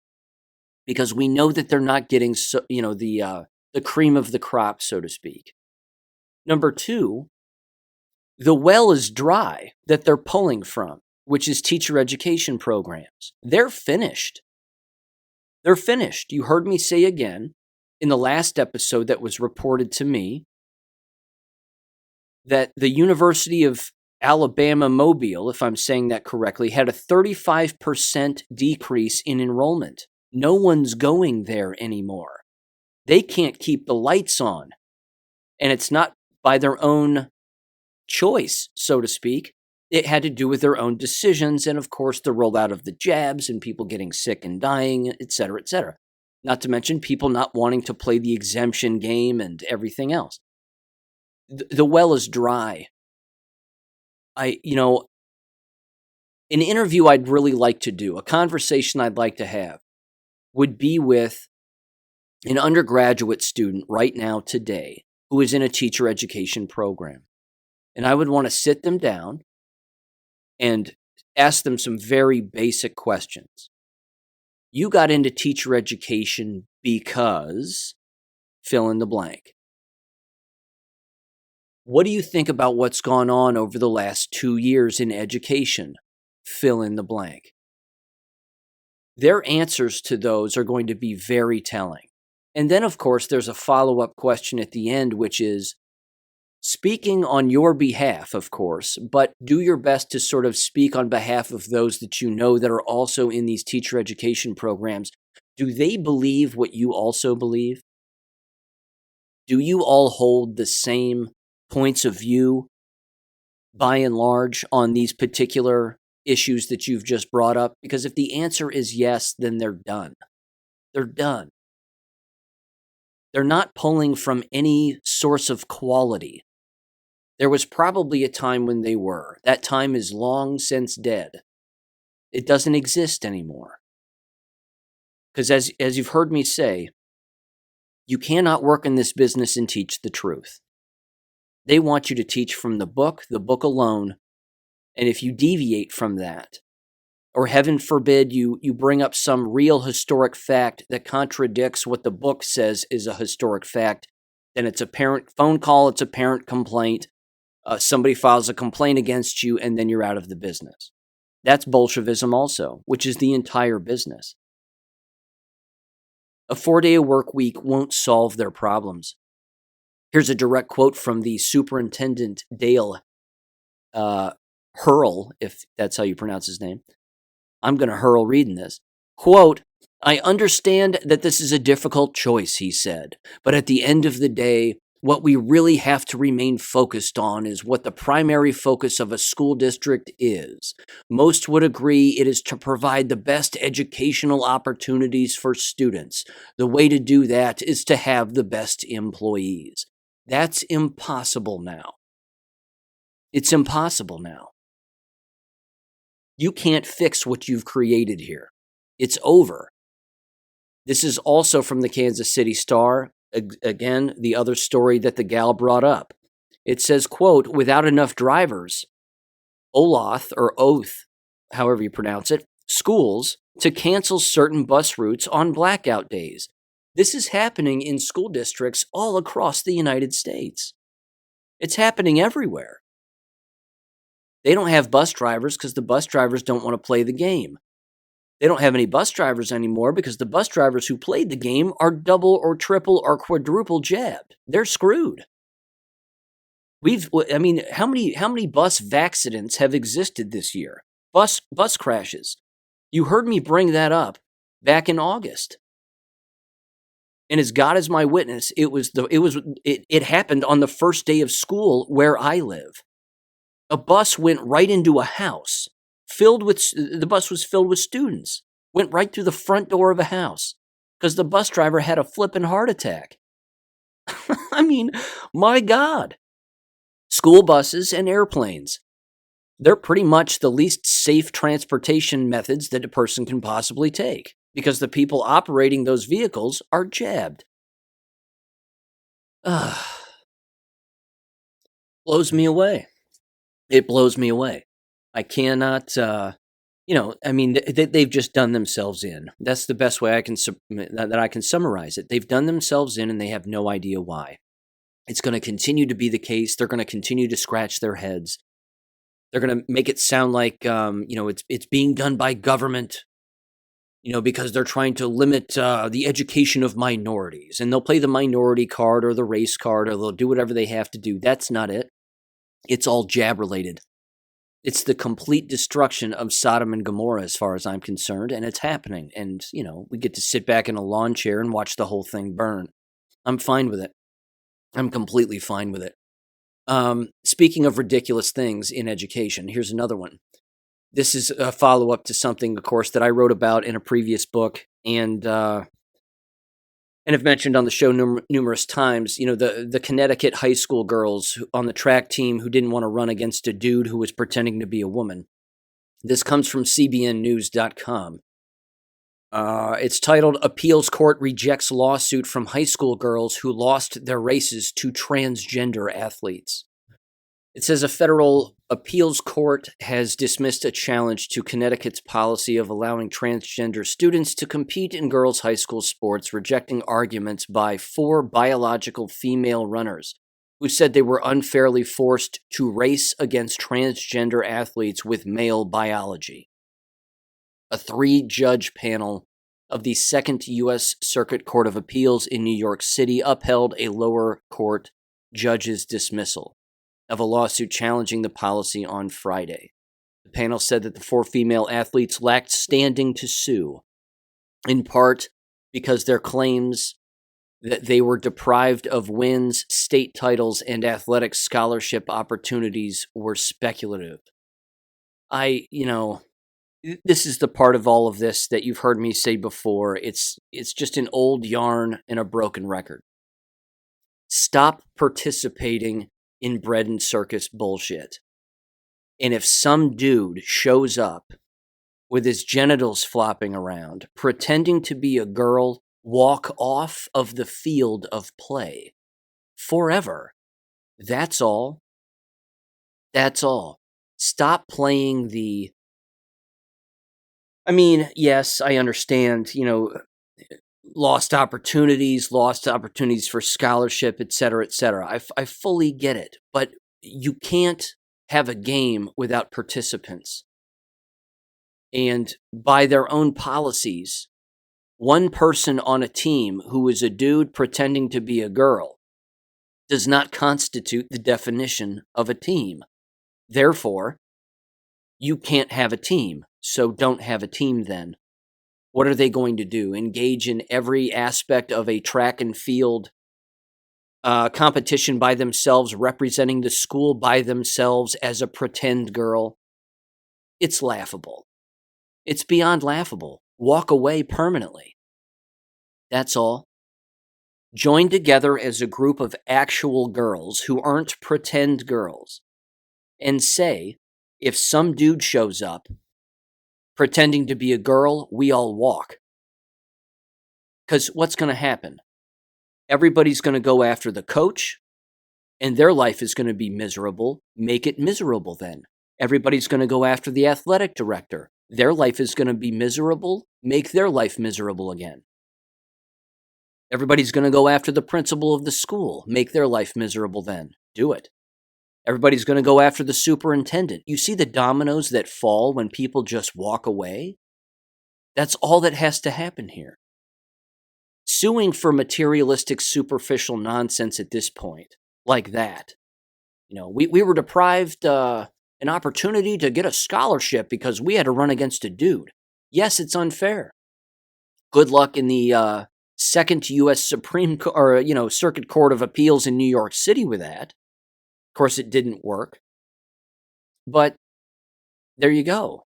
Speaker 1: because we know that they're not getting the cream of the crop, so to speak. Number two, the well is dry that they're pulling from, which is teacher education programs. They're finished. They're finished. You heard me say again in the last episode that was reported to me that the University of Alabama Mobile, if I'm saying that correctly, had a 35% decrease in enrollment. No one's going there anymore. They can't keep the lights on. And it's not by their own choice, so to speak. it had to do with their own decisions and, of course, the rollout of the jabs and people getting sick and dying, et cetera, et cetera. Not to mention people not wanting to play the exemption game and everything else. The well is dry. An interview I'd really like to do, a conversation I'd like to have, would be with an undergraduate student right now today who is in a teacher education program. And I would want to sit them down and ask them some very basic questions. You got into teacher education because fill in the blank. What do you think about what's gone on over the last 2 years in education? Fill in the blank. Their answers to those are going to be very telling. And then, of course, there's a follow-up question at the end, which is, speaking on your behalf, of course, but do your best to sort of speak on behalf of those that you know that are also in these teacher education programs. Do they believe what you also believe? Do you all hold the same points of view, by and large, on these particular issues that you've just brought up? Because if the answer is yes, then they're done. They're done. They're not pulling from any source of quality. There was probably a time when they were. That time is long since dead. It doesn't exist anymore. Because as you've heard me say, you cannot work in this business and teach the truth. They want you to teach from the book alone, and if you deviate from that, or heaven forbid you bring up some real historic fact that contradicts what the book says is a historic fact, then it's a parent phone call, it's a parent complaint, somebody files a complaint against you, and then you're out of the business. That's Bolshevism also, which is the entire business. A 4-day work week won't solve their problems. Here's a direct quote from the superintendent, Dale Hurl, if that's how you pronounce his name. I'm going to hurl reading this. Quote, "I understand that this is a difficult choice," he said, "but at the end of the day, what we really have to remain focused on is what the primary focus of a school district is. Most would agree it is to provide the best educational opportunities for students. The way to do that is to have the best employees. That's impossible now. It's impossible now. You can't fix what you've created here. It's over." This is also from the Kansas City Star. Again, the other story that the gal brought up. It says, quote, "Without enough drivers, Oath, however you pronounce it, schools to cancel certain bus routes on blackout days." This is happening in school districts all across the United States. It's happening everywhere. They don't have bus drivers because the bus drivers don't want to play the game. They don't have any bus drivers anymore because the bus drivers who played the game are double or triple or quadruple jabbed. They're screwed. How many bus accidents have existed this year? Bus crashes. You heard me bring that up back in August. And as God is my witness, it happened on the first day of school where I live. A bus went right into a house. The bus was filled with students. Went right through the front door of a house because the bus driver had a flippin' heart attack. I mean, my God. School buses and airplanes. They're pretty much the least safe transportation methods that a person can possibly take because the people operating those vehicles are jabbed. Blows me away. It blows me away. I cannot, they've just done themselves in. That's the best way I can summarize it. They've done themselves in and they have no idea why. It's going to continue to be the case. They're going to continue to scratch their heads. They're going to make it sound like, it's being done by government, because they're trying to limit the education of minorities. And they'll play the minority card or the race card, or they'll do whatever they have to do. That's not it. It's all jab related. It's the complete destruction of Sodom and Gomorrah as far as I'm concerned, and it's happening. And, we get to sit back in a lawn chair and watch the whole thing burn. I'm fine with it. I'm completely fine with it. Speaking of ridiculous things in education, here's another one. This is a follow-up to something, of course, that I wrote about in a previous book and have mentioned on the show numerous times. You know, the Connecticut high school girls on the track team who didn't want to run against a dude who was pretending to be a woman. This comes from cbnnews.com. It's titled, Appeals Court Rejects Lawsuit from High School Girls Who Lost Their Races to Transgender Athletes. It says a federal appeals court has dismissed a challenge to Connecticut's policy of allowing transgender students to compete in girls' high school sports, rejecting arguments by 4 biological female runners who said they were unfairly forced to race against transgender athletes with male biology. A 3-judge panel of the Second U.S. Circuit Court of Appeals in New York City upheld a lower court judge's dismissal of a lawsuit challenging the policy on Friday. The panel said that the 4 female athletes lacked standing to sue, in part because their claims that they were deprived of wins, state titles, and athletic scholarship opportunities were speculative. This is the part of all of this that you've heard me say before. It's just an old yarn and a broken record. Stop participating in bread and circus bullshit. And if some dude shows up with his genitals flopping around, pretending to be a girl, walk off of the field of play forever. That's all. That's all. Stop playing the... I mean, yes, I understand, lost opportunities for scholarship, etc., etc. I fully get it, but you can't have a game without participants. And by their own policies, one person on a team who is a dude pretending to be a girl does not constitute the definition of a team. Therefore, you can't have a team, so don't have a team then. What are they going to do? Engage in every aspect of a track and field competition by themselves, representing the school by themselves as a pretend girl? It's laughable. It's beyond laughable. Walk away permanently. That's all. Join together as a group of actual girls who aren't pretend girls and say, if some dude shows up pretending to be a girl, we all walk. Because what's going to happen? Everybody's going to go after the coach, and their life is going to be miserable. Make it miserable then. Everybody's going to go after the athletic director. Their life is going to be miserable. Make their life miserable again. Everybody's going to go after the principal of the school. Make their life miserable then. Do it. Everybody's going to go after the superintendent. You see the dominoes that fall when people just walk away? That's all that has to happen here. Suing for materialistic, superficial nonsense at this point, like that. We were deprived an opportunity to get a scholarship because we had to run against a dude. Yes, it's unfair. Good luck in the Second U.S. Circuit Court of Appeals in New York City with that. Of course, it didn't work. But there you go.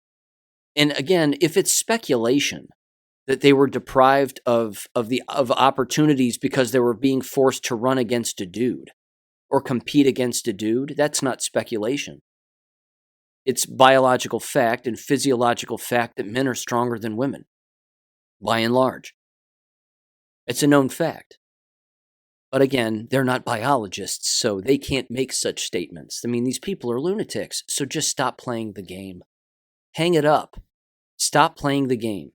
Speaker 1: And again, if it's speculation that they were deprived of opportunities because they were being forced to run against a dude or compete against a dude, that's not speculation. It's biological fact and physiological fact that men are stronger than women, by and large. It's a known fact. But again, they're not biologists, so they can't make such statements. I mean, these people are lunatics, so just stop playing the game. Hang it up. Stop playing the game.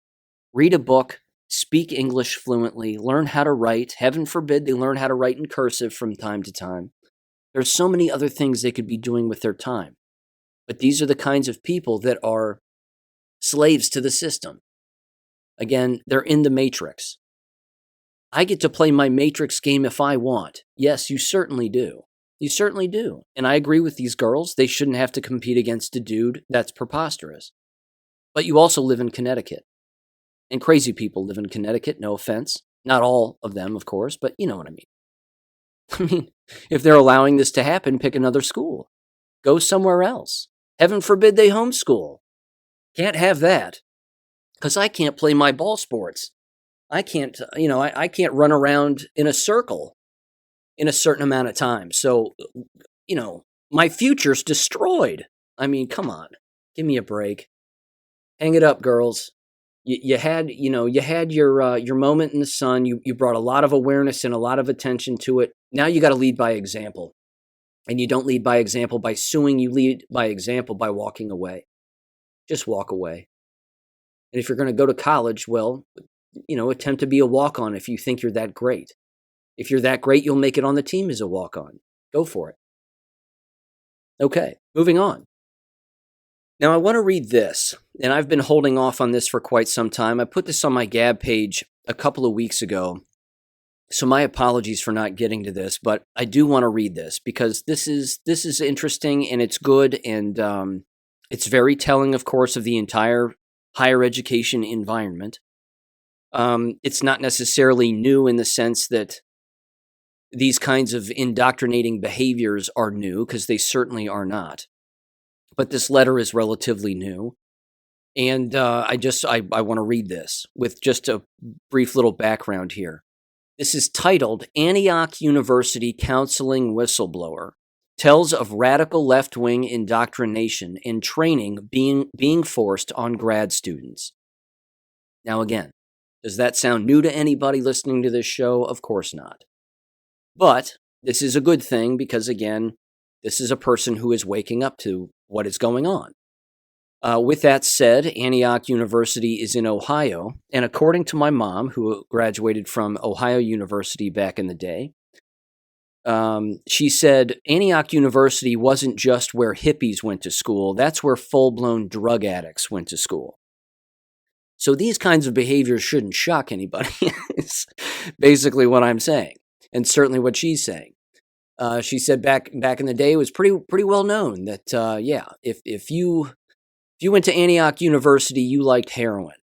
Speaker 1: Read a book, speak English fluently, learn how to write. Heaven forbid they learn how to write in cursive from time to time. There's so many other things they could be doing with their time. But these are the kinds of people that are slaves to the system. Again, they're in the matrix. I get to play my matrix game if I want. Yes, you certainly do. You certainly do. And I agree with these girls. They shouldn't have to compete against a dude. That's preposterous. But you also live in Connecticut. And crazy people live in Connecticut, no offense. Not all of them, of course, but you know what I mean. I mean, If they're allowing this to happen, pick another school. Go somewhere else. Heaven forbid they homeschool. Can't have that. Because I can't play my ball sports. I can't, I can't run around in a circle in a certain amount of time. So, my future's destroyed. I mean, come on. Give me a break. Hang it up, girls. You had your moment in the sun. You brought a lot of awareness and a lot of attention to it. Now you got to lead by example. And you don't lead by example by suing. You lead by example by walking away. Just walk away. And if you're going to go to college, well, attempt to be a walk-on if you think you're that great. If you're that great, you'll make it on the team as a walk-on. Go for it. Okay, moving on. Now, I want to read this, and I've been holding off on this for quite some time. I put this on my Gab page a couple of weeks ago, so my apologies for not getting to this, but I do want to read this because this is interesting and it's good, and it's very telling, of course, of the entire higher education environment. It's not necessarily new in the sense that these kinds of indoctrinating behaviors are new, because they certainly are not. But this letter is relatively new. And I want to read this with just a brief little background here. This is titled, Antioch University Counseling Whistleblower Tells of Radical Left-Wing Indoctrination and Training being Forced on Grad Students. Now again, does that sound new to anybody listening to this show? Of course not. But this is a good thing because, again, this is a person who is waking up to what is going on. With that said, Antioch University is in Ohio, and according to my mom, who graduated from Ohio University back in the day, she said Antioch University wasn't just where hippies went to school, that's where full-blown drug addicts went to school. So these kinds of behaviors shouldn't shock anybody, is basically what I'm saying, and certainly what she's saying. She said back in the day, it was pretty well known that, if you went to Antioch University, you liked heroin.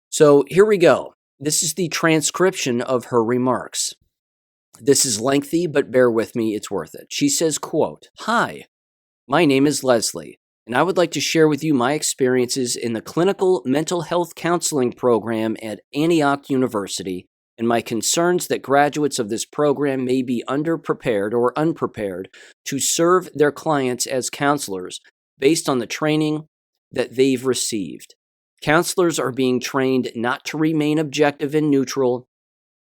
Speaker 1: So here we go. This is the transcription of her remarks. This is lengthy, but bear with me, it's worth it. She says, quote, "Hi, my name is Leslie, and I would like to share with you my experiences in the clinical mental health counseling program at Antioch University and my concerns that graduates of this program may be underprepared or unprepared to serve their clients as counselors based on the training that they've received. Counselors are being trained not to remain objective and neutral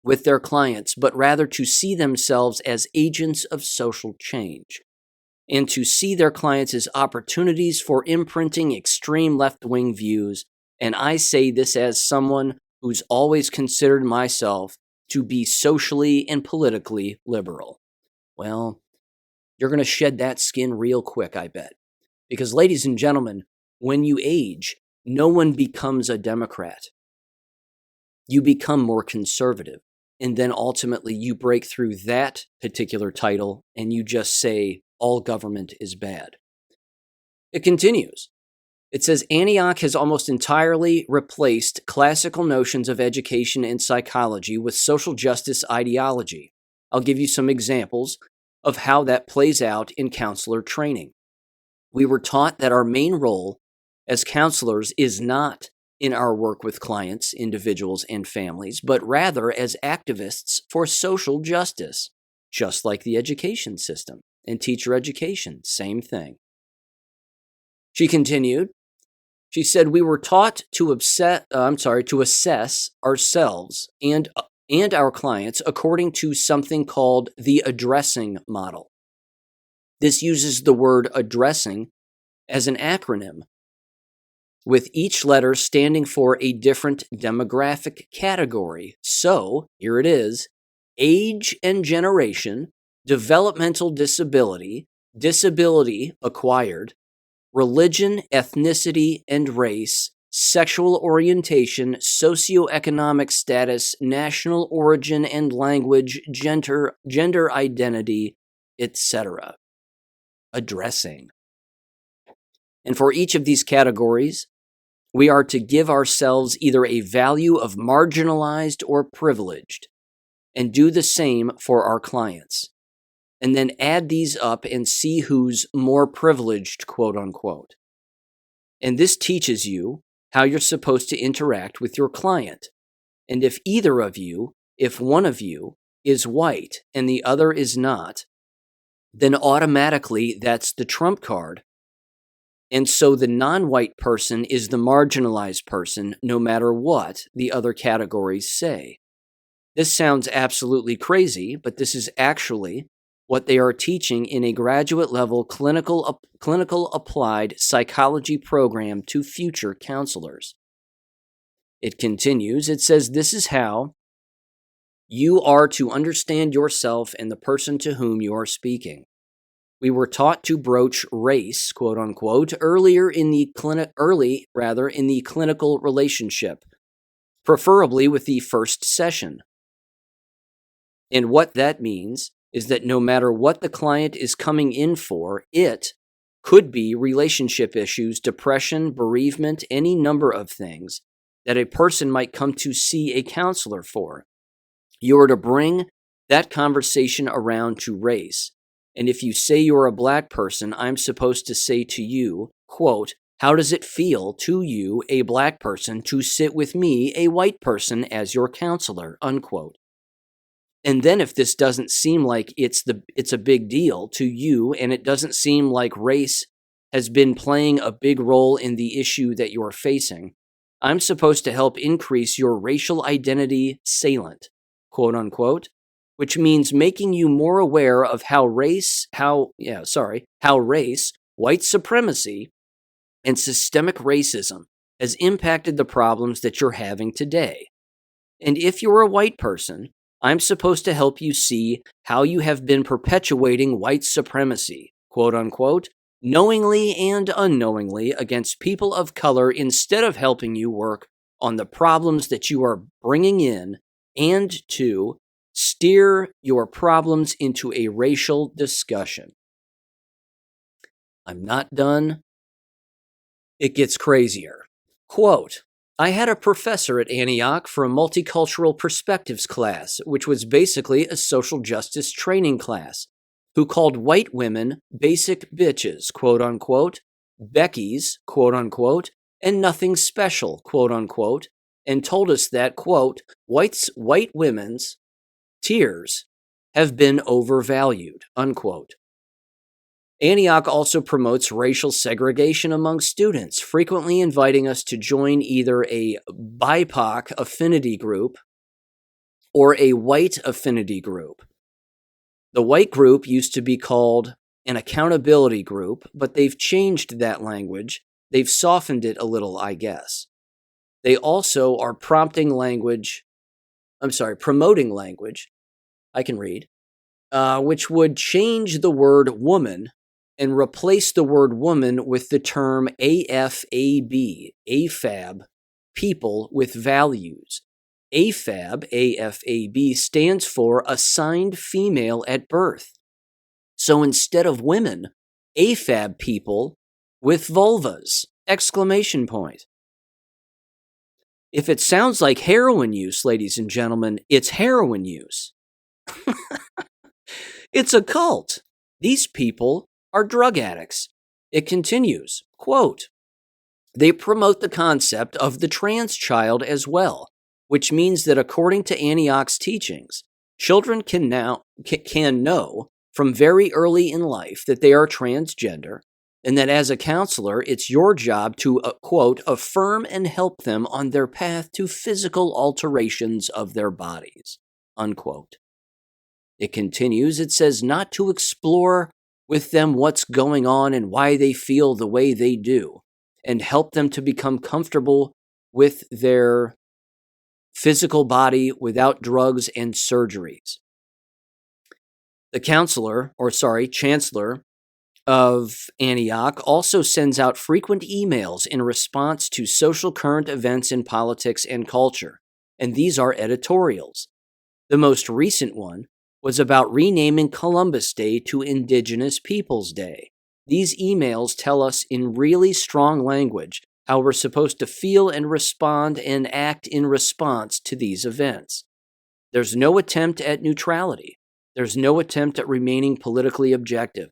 Speaker 1: with their clients, but rather to see themselves as agents of social change, and to see their clients as opportunities for imprinting extreme left-wing views. And I say this as someone who's always considered myself to be socially and politically liberal." Well, you're going to shed that skin real quick, I bet. Because, ladies and gentlemen, when you age, no one becomes a Democrat. You become more conservative. And then ultimately you break through that particular title and you just say, all government is bad. It continues. It says, Antioch has almost entirely replaced classical notions of education and psychology with social justice ideology. I'll give you some examples of how that plays out in counselor training. We were taught that our main role as counselors is not in our work with clients, individuals, and families, but rather as activists for social justice, just like the education system and teacher education, same thing. She continued, she said, we were taught to assess ourselves and our clients according to something called the addressing model. This uses the word addressing as an acronym, with each letter standing for a different demographic category. So, here it is: age and generation, developmental disability, disability acquired, religion, ethnicity and race, sexual orientation, socioeconomic status, national origin and language, gender identity, etc. Addressing. And for each of these categories, we are to give ourselves either a value of marginalized or privileged, and do the same for our clients. and then add these up and see who's more privileged, quote unquote. And this teaches you how you're supposed to interact with your client. And if one of you is white and the other is not, then automatically that's the trump card. And so the non-white person is the marginalized person, no matter what the other categories say. This sounds absolutely crazy, but this is actually what they are teaching in a graduate level clinical applied psychology program to future counselors. It continues, it says, this is how you are to understand yourself and the person to whom you are speaking. We were taught to broach race, quote unquote, early in the clinical relationship, preferably with the first session. And what that means is that no matter what the client is coming in for, it could be relationship issues, depression, bereavement, any number of things that a person might come to see a counselor for. You are to bring that conversation around to race. And if you say you're a black person, I'm supposed to say to you, quote, how does it feel to you, a black person, to sit with me, a white person, as your counselor, unquote. And then if this doesn't seem like it's a big deal to you, and it doesn't seem like race has been playing a big role in the issue that you're facing, I'm supposed to help increase your racial identity salient, quote unquote, which means making you more aware of how race, white supremacy, and systemic racism has impacted the problems that you're having today. And if you're a white person, I'm supposed to help you see how you have been perpetuating white supremacy, quote unquote, knowingly and unknowingly against people of color instead of helping you work on the problems that you are bringing in and to steer your problems into a racial discussion. I'm not done. It gets crazier. Quote, I had a professor at Antioch for a multicultural perspectives class, which was basically a social justice training class, who called white women basic bitches, quote unquote, Beckies, quote unquote, and nothing special, quote unquote, and told us that, quote, white women's tears have been overvalued, unquote. Antioch also promotes racial segregation among students, frequently inviting us to join either a BIPOC affinity group or a white affinity group. The white group used to be called an accountability group, but they've changed that language. They've softened it a little, I guess. They also are promoting language, I can read, which would change the word woman and replace the word woman with the term AFAB, people with values. AFAB stands for assigned female at birth. So instead of women, AFAB people with vulvas, exclamation point. If it sounds like heroin use, ladies and gentlemen, it's heroin use. It's a cult. These people are drug addicts. It continues, quote, they promote the concept of the trans child as well, which means that according to Antioch's teachings, children can know from very early in life that they are transgender, and that as a counselor, it's your job to, quote, affirm and help them on their path to physical alterations of their bodies, unquote. It continues, it says not to explore with them what's going on and why they feel the way they do, and help them to become comfortable with their physical body without drugs and surgeries. The chancellor of Antioch also sends out frequent emails in response to social current events in politics and culture, and these are editorials. The most recent one was about renaming Columbus Day to Indigenous Peoples Day. These emails tell us in really strong language how we're supposed to feel and respond and act in response to these events. There's no attempt at neutrality. There's no attempt at remaining politically objective.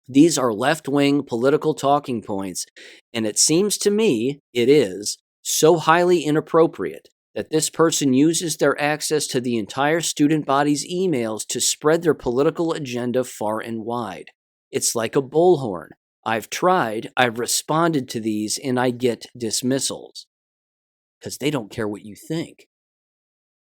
Speaker 1: These are left-wing political talking points, and it seems to me it is so highly inappropriate that this person uses their access to the entire student body's emails to spread their political agenda far and wide. It's like a bullhorn. I've tried, I've responded to these, and I get dismissals. Because they don't care what you think.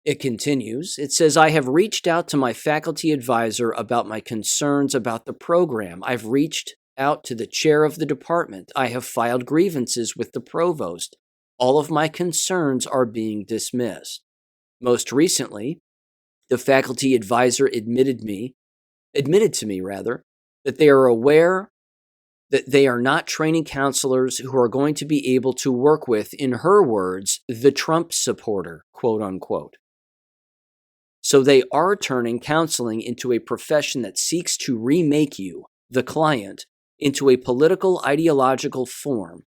Speaker 1: It continues. It says, I have reached out to my faculty advisor about my concerns about the program. I've reached out to the chair of the department. I have filed grievances with the provost. All of my concerns are being dismissed. Most recently, the faculty advisor admitted to me, that they are aware that they are not training counselors who are going to be able to work with, in her words, the Trump supporter, quote unquote. So they are turning counseling into a profession that seeks to remake you, the client, into a political ideological form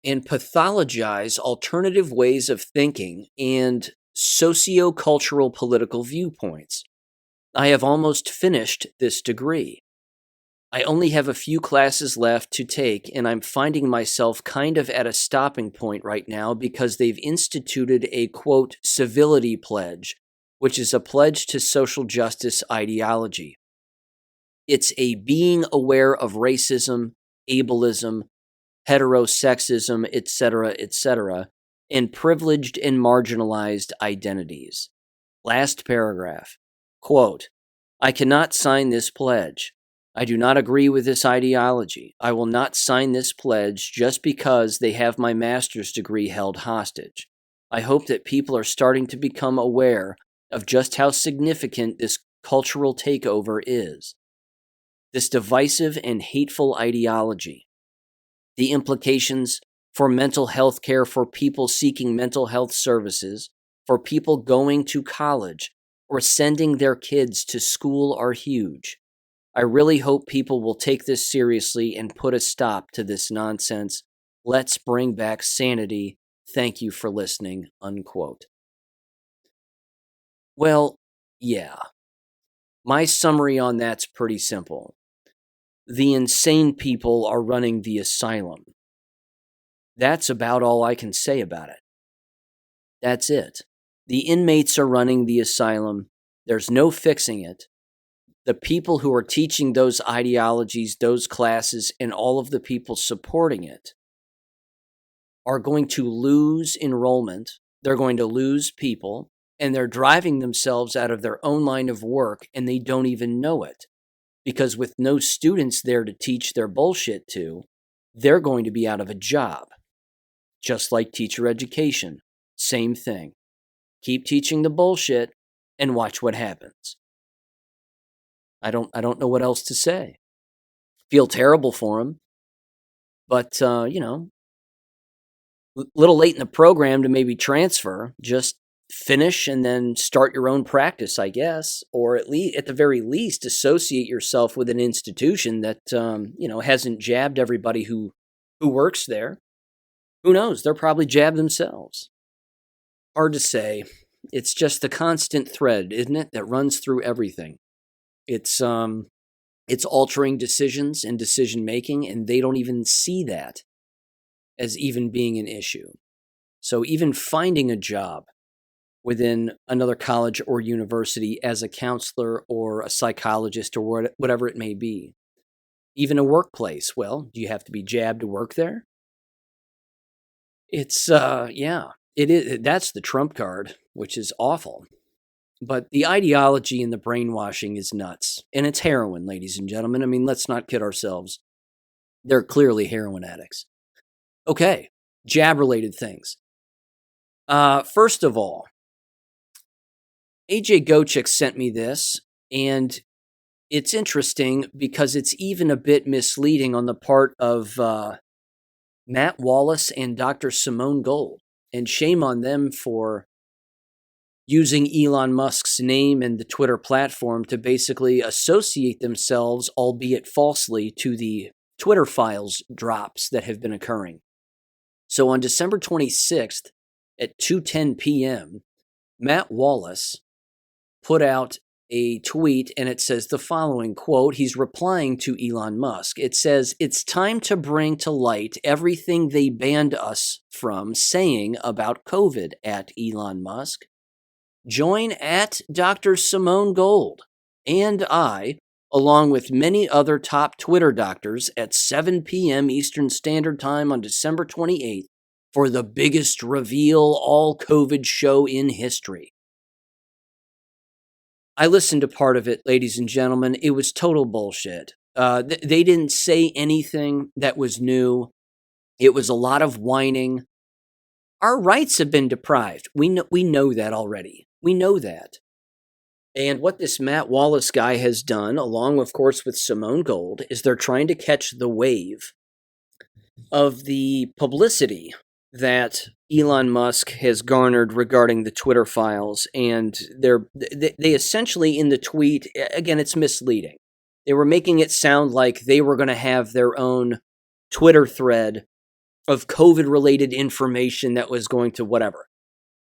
Speaker 1: and pathologize alternative ways of thinking and socio-cultural political viewpoints. I have almost finished this degree. I only have a few classes left to take, and I'm finding myself kind of at a stopping point right now because they've instituted a, quote, civility pledge, which is a pledge to social justice ideology. It's a being aware of racism, ableism, heterosexism, etc., and privileged and marginalized identities. Last paragraph. Quote, I cannot sign this pledge. I do not agree with this ideology. I will not sign this pledge just because they have my master's degree held hostage. I hope that people are starting to become aware of just how significant this cultural takeover is. This divisive and hateful ideology. The implications for mental health care for people seeking mental health services, for people going to college, or sending their kids to school are huge. I really hope people will take this seriously and put a stop to this nonsense. Let's bring back sanity. Thank you for listening, unquote. Well, yeah. My summary on that's pretty simple. The insane people are running the asylum. That's about all I can say about it. That's it. The inmates are running the asylum. There's no fixing it. The people who are teaching those ideologies, those classes, and all of the people supporting it are going to lose enrollment. They're going to lose people, and they're driving themselves out of their own line of work, and they don't even know it. Because with no students there to teach their bullshit to, they're going to be out of a job. Just like teacher education. Same thing. Keep teaching the bullshit and watch what happens. I don't know what else to say. Feel terrible for him, but little late in the program to maybe transfer. Just finish and then start your own practice, I guess, or at the very least, associate yourself with an institution that hasn't jabbed everybody who works there. Who knows? They're probably jabbed themselves. Hard to say. It's just the constant thread, isn't it, that runs through everything. It's altering decisions and decision making, and they don't even see that as even being an issue. So even finding a job within another college or university as a counselor or a psychologist or whatever it may be, even a workplace, well, do you have to be jabbed to work there? It's it is. That's the trump card, which is awful. But the ideology and the brainwashing is nuts. And it's heroin, ladies and gentlemen. I mean, let's not kid ourselves. They're clearly heroin addicts. Okay, jab-related things. First of all, AJ Gochik sent me this, and it's interesting because it's even a bit misleading on the part of Matt Wallace and Dr. Simone Gold. And shame on them for using Elon Musk's name and the Twitter platform to basically associate themselves, albeit falsely, to the Twitter files drops that have been occurring. So on December 26th at 2:10 p.m., Matt Wallace put out a tweet, and it says the following quote. He's replying to Elon Musk. It says, "It's time to bring to light everything they banned us from saying about COVID," at Elon Musk. Join at Dr. Simone Gold and I, along with many other top Twitter doctors, at 7 p.m. Eastern Standard Time on December 28th for the biggest reveal all COVID show in history. I listened to part of it, ladies and gentlemen. It was total bullshit. They didn't say anything that was new. It was a lot of whining. Our rights have been deprived. We know that already. We know that. And what this Matt Wallace guy has done, along, of course, with Simone Gold, is they're trying to catch the wave of the publicity that Elon Musk has garnered regarding the Twitter files. And they essentially, in the tweet, again, it's misleading. They were making it sound like they were going to have their own Twitter thread of COVID-related information that was going to whatever.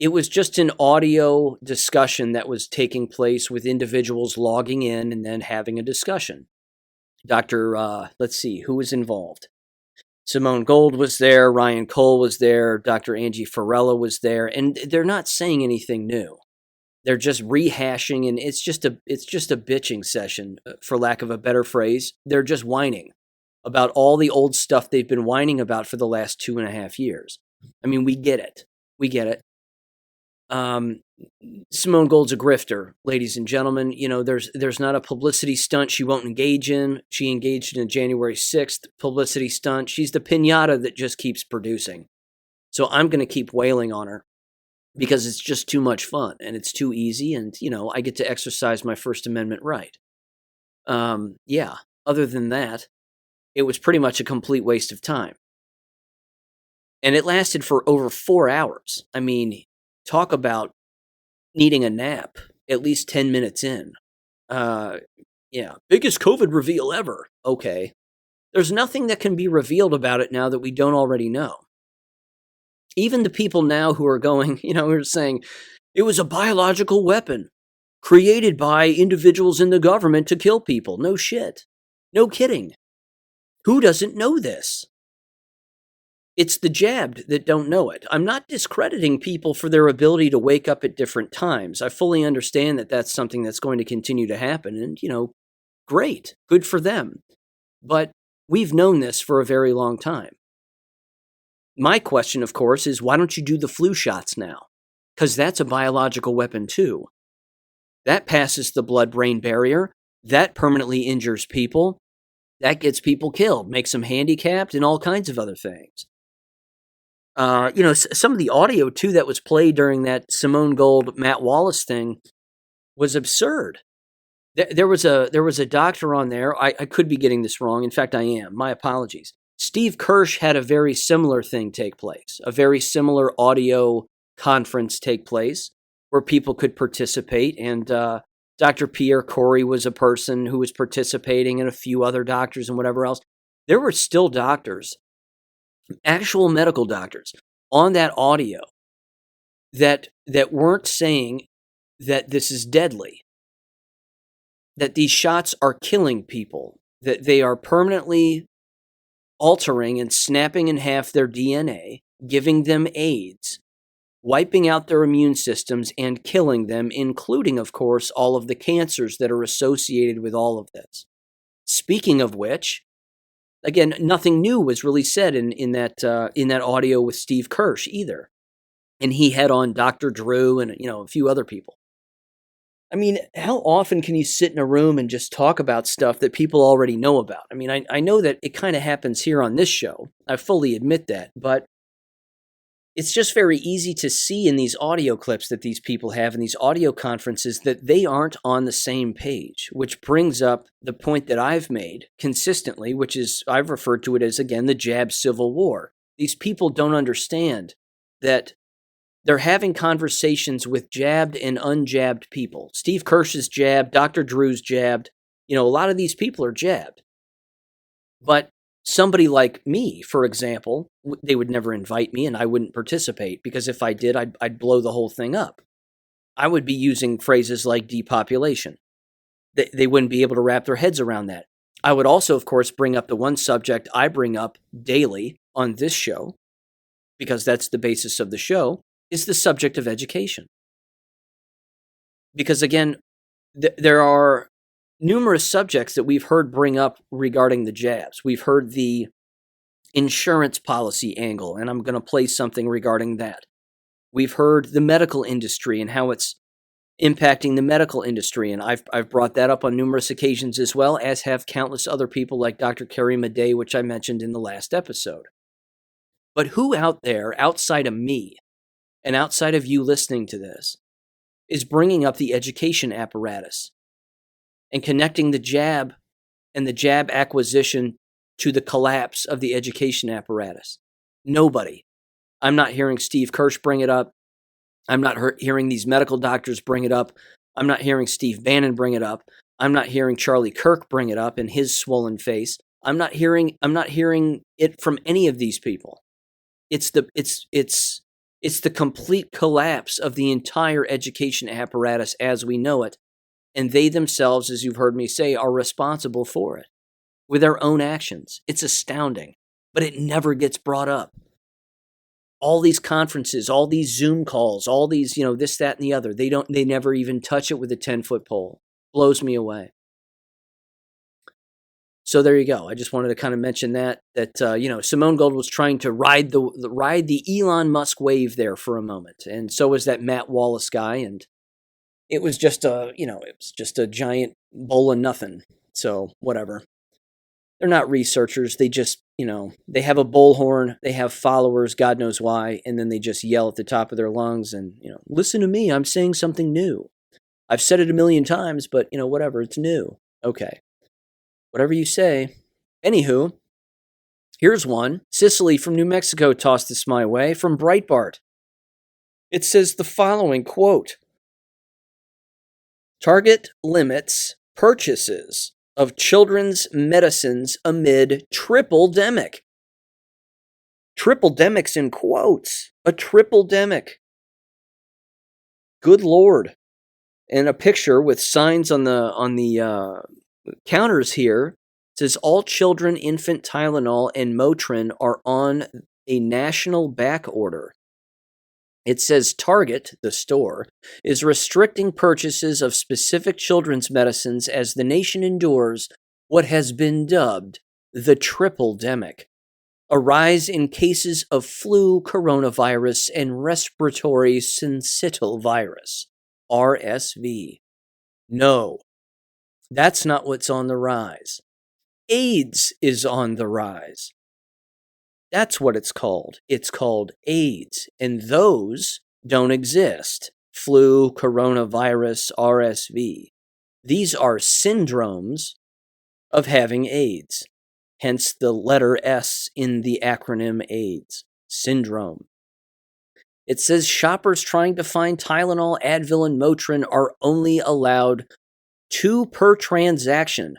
Speaker 1: It was just an audio discussion that was taking place with individuals logging in and then having a discussion. Let's see, who was involved? Simone Gold was there, Ryan Cole was there, Dr. Angie Farella was there, and they're not saying anything new. They're just rehashing, and it's just a bitching session, for lack of a better phrase. They're just whining about all the old stuff they've been whining about for the last 2.5 years. I mean, we get it. We get it. Simone Gold's a grifter, ladies and gentlemen. You know, there's not a publicity stunt she won't engage in. She engaged in a January 6th publicity stunt. She's the piñata that just keeps producing. So I'm going to keep wailing on her because it's just too much fun and it's too easy. And, you know, I get to exercise my First Amendment right. Yeah, other than that, it was pretty much a complete waste of time. And it lasted for over 4 hours. I mean, talk about needing a nap at least 10 minutes in. Yeah, biggest COVID reveal ever. Okay. There's nothing that can be revealed about it now that we don't already know. Even the people now who are going, you know, who are saying it was a biological weapon created by individuals in the government to kill people. No shit. No kidding. Who doesn't know this? It's the jabbed that don't know it. I'm not discrediting people for their ability to wake up at different times. I fully understand that that's something that's going to continue to happen. And, you know, great. Good for them. But we've known this for a very long time. My question, of course, is why don't you do the flu shots now? Because that's a biological weapon too. That passes the blood-brain barrier. That permanently injures people. That gets people killed, makes them handicapped, and all kinds of other things. You know, some of the audio, too, that was played during that Simone Gold, Matt Wallace thing was absurd. There was a doctor on there. I could be getting this wrong. In fact, I am. My apologies. Steve Kirsch had a very similar thing take place, a very similar audio conference take place where people could participate. And Dr. Pierre Corey was a person who was participating, and a few other doctors and whatever else. There were still doctors, actual medical doctors, on that audio that weren't saying that this is deadly, that these shots are killing people, that they are permanently altering and snapping in half their DNA, giving them AIDS, wiping out their immune systems, and killing them, including, of course, all of the cancers that are associated with all of this. Speaking of which, again, nothing new was really said in that audio with Steve Kirsch either. And he had on Dr. Drew and, you know, a few other people. I mean, how often can you sit in a room and just talk about stuff that people already know about? I mean, I know that it kind of happens here on this show. I fully admit that. But it's just very easy to see in these audio clips that these people have in these audio conferences that they aren't on the same page, which brings up the point that I've made consistently, which is I've referred to it as, again, the jab civil war. These people don't understand that they're having conversations with jabbed and unjabbed people. Steve Kirsch is jabbed, Dr. Drew's jabbed. You know, a lot of these people are jabbed. But somebody like me, for example, they would never invite me and I wouldn't participate because if I did, I'd blow the whole thing up. I would be using phrases like depopulation. They wouldn't be able to wrap their heads around that. I would also, of course, bring up the one subject I bring up daily on this show, because that's the basis of the show, is the subject of education. Because again, there are numerous subjects that we've heard bring up regarding the jabs. We've heard the insurance policy angle, and I'm going to play something regarding that. We've heard the medical industry and how it's impacting the medical industry, and I've brought that up on numerous occasions, as well as have countless other people like Dr. Carrie Madej, which I mentioned in the last episode. But who out there, outside of me, and outside of you listening to this, is bringing up the education apparatus and connecting the jab and the jab acquisition to the collapse of the education apparatus? Nobody. I'm not hearing Steve Kirsch bring it up. I'm not hearing these medical doctors bring it up. I'm not hearing Steve Bannon bring it up. I'm not hearing Charlie Kirk bring it up in his swollen face. I'm not hearing it from any of these people. It's the complete collapse of the entire education apparatus as we know it, and they themselves, as you've heard me say, are responsible for it with their own actions. It's astounding, but it never gets brought up. All these conferences, all these Zoom calls, all these, this, that, and the other, they never even touch it with a 10-foot pole. Blows me away. So there you go. I just wanted to kind of mention that Simone Gold was trying to ride the Elon Musk wave there for a moment, and so was that Matt Wallace guy, and it was just a giant bowl of nothing. So whatever. They're not researchers. They just, they have a bullhorn, they have followers, God knows why, and then they just yell at the top of their lungs and, listen to me, I'm saying something new. I've said it a million times, but, whatever, it's new. Okay. Whatever you say. Anywho, here's one. Cicely from New Mexico tossed this my way from Breitbart. It says the following, quote, Target limits purchases of children's medicines amid triple-demic. Triple-demic's in quotes. A triple-demic. Good Lord. And a picture with signs on the counters here. It says all children, infant Tylenol, and Motrin are on a national back order. It says Target, the store, is restricting purchases of specific children's medicines as the nation endures what has been dubbed the triple-demic, a rise in cases of flu, coronavirus, and respiratory syncytial virus, RSV. No, that's not what's on the rise. AIDS is on the rise. That's what it's called. It's called AIDS, and those don't exist. Flu, coronavirus, RSV. These are syndromes of having AIDS, hence the letter S in the acronym AIDS. Syndrome. It says shoppers trying to find Tylenol, Advil, and Motrin are only allowed 2 per transaction.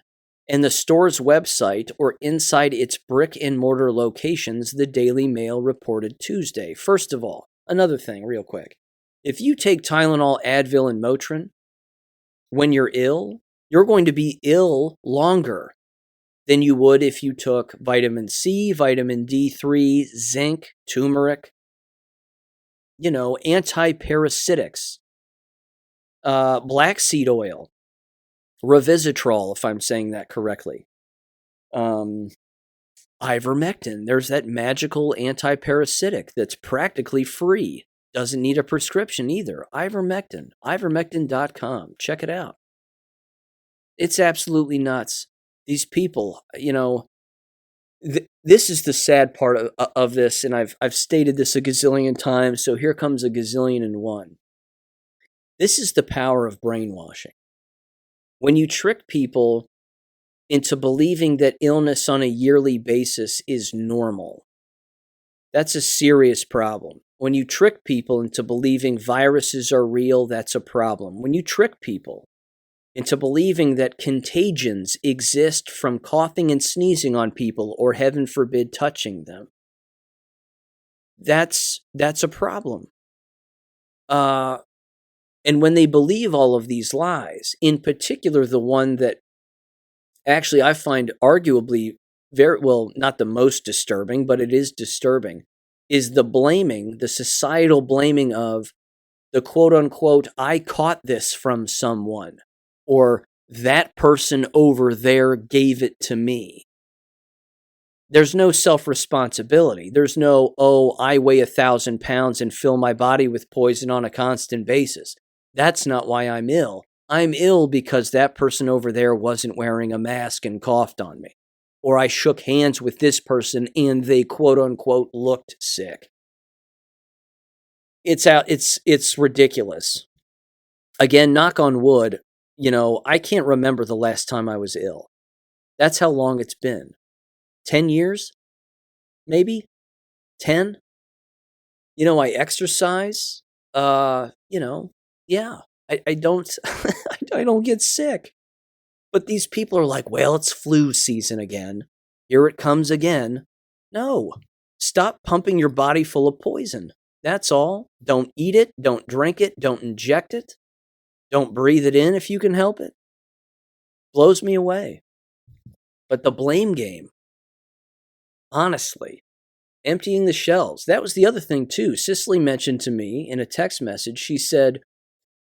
Speaker 1: And the store's website or inside its brick-and-mortar locations, the Daily Mail reported Tuesday. First of all, another thing real quick. If you take Tylenol, Advil, and Motrin, when you're ill, you're going to be ill longer than you would if you took vitamin C, vitamin D3, zinc, turmeric, antiparasitics, black seed oil, Revisitrol, if I'm saying that correctly. Ivermectin. There's that magical antiparasitic that's practically free. Doesn't need a prescription either. Ivermectin. Ivermectin.com. Check it out. It's absolutely nuts. These people, this is the sad part of this, and I've stated this a gazillion times, so here comes a gazillion and one. This is the power of brainwashing. When you trick people into believing that illness on a yearly basis is normal, that's a serious problem. When you trick people into believing viruses are real, that's a problem. When you trick people into believing that contagions exist from coughing and sneezing on people or, heaven forbid, touching them, that's a problem. And when they believe all of these lies, in particular the one that actually I find arguably not the most disturbing, but it is disturbing, is the societal blaming of the quote unquote, I caught this from someone, or that person over there gave it to me. There's no self-responsibility. There's no, oh, I weigh 1,000 pounds and fill my body with poison on a constant basis. That's not why I'm ill. I'm ill because that person over there wasn't wearing a mask and coughed on me. Or I shook hands with this person and they quote unquote looked sick. It's ridiculous. Again, knock on wood, I can't remember the last time I was ill. That's how long it's been. 10 years? Maybe? 10? I exercise. Yeah. I don't I don't get sick. But these people are like, well, it's flu season again. Here it comes again. No. Stop pumping your body full of poison. That's all. Don't eat it. Don't drink it. Don't inject it. Don't breathe it in if you can help it. Blows me away. But the blame game, honestly, emptying the shelves. That was the other thing, too. Cicely mentioned to me in a text message, she said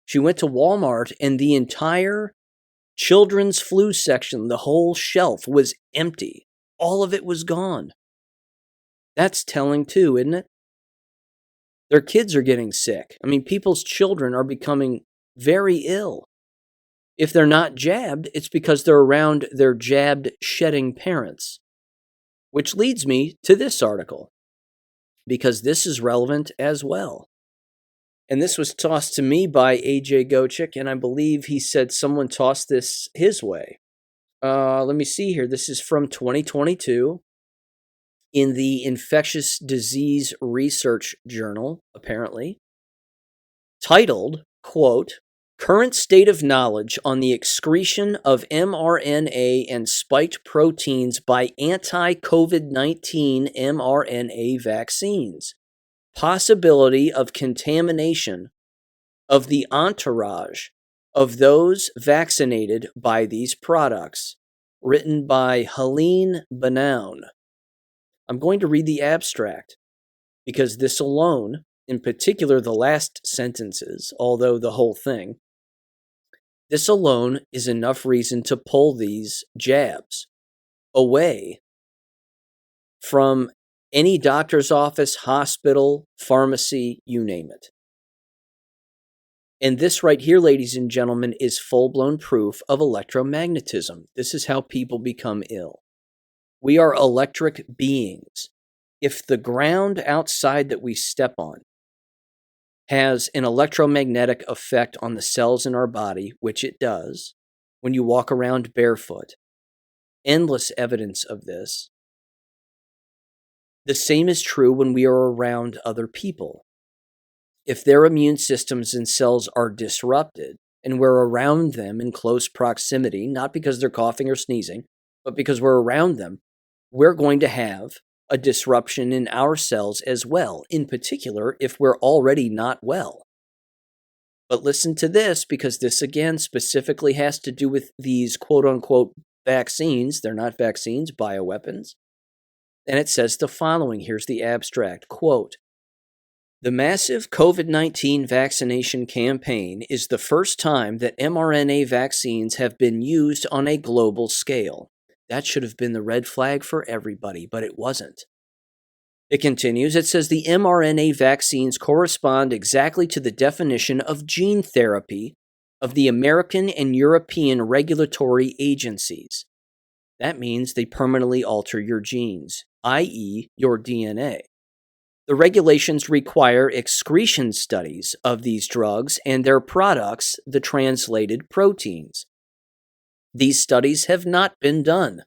Speaker 1: she went to Walmart and the entire children's flu section, the whole shelf was empty. All of it was gone. That's telling, too, isn't it? Their kids are getting sick. I mean, people's children are becoming very ill. If they're not jabbed, it's because they're around their jabbed, shedding parents. Which leads me to this article, because this is relevant as well. And this was tossed to me by AJ Gochik, and I believe he said someone tossed this his way. Let me see here. This is from 2022 in the Infectious Disease Research Journal, apparently, titled, quote, Current State of Knowledge on the Excretion of mRNA and Spiked Proteins by Anti-COVID-19 mRNA Vaccines. Possibility of contamination of the entourage of those vaccinated by these products. Written by Helene Benown. I'm going to read the abstract because this alone, in particular the last sentences, although the whole thing, this alone is enough reason to pull these jabs away from any doctor's office, hospital, pharmacy, you name it. And this right here, ladies and gentlemen, is full-blown proof of electromagnetism. This is how people become ill. We are electric beings. If the ground outside that we step on has an electromagnetic effect on the cells in our body, which it does, when you walk around barefoot, endless evidence of this. The same is true when we are around other people. If their immune systems and cells are disrupted, and we're around them in close proximity, not because they're coughing or sneezing, but because we're around them, we're going to have a disruption in our cells as well, in particular if we're already not well. But listen to this, because this again specifically has to do with these quote-unquote vaccines. They're not vaccines, bioweapons. And it says the following. Here's the abstract. Quote, the massive COVID-19 vaccination campaign is the first time that mRNA vaccines have been used on a global scale. That should have been the red flag for everybody, but it wasn't. It continues, it says the mRNA vaccines correspond exactly to the definition of gene therapy of the American and European regulatory agencies. That means they permanently alter your genes, i.e., your DNA. The regulations require excretion studies of these drugs and their products, the translated proteins. These studies have not been done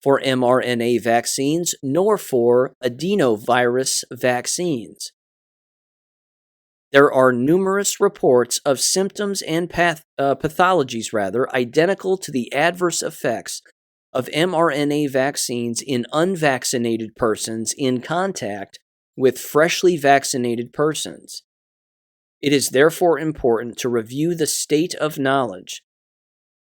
Speaker 1: for mRNA vaccines nor for adenovirus vaccines. There are numerous reports of symptoms and pathologies identical to the adverse effects of mRNA vaccines in unvaccinated persons in contact with freshly vaccinated persons. It is therefore important to review the state of knowledge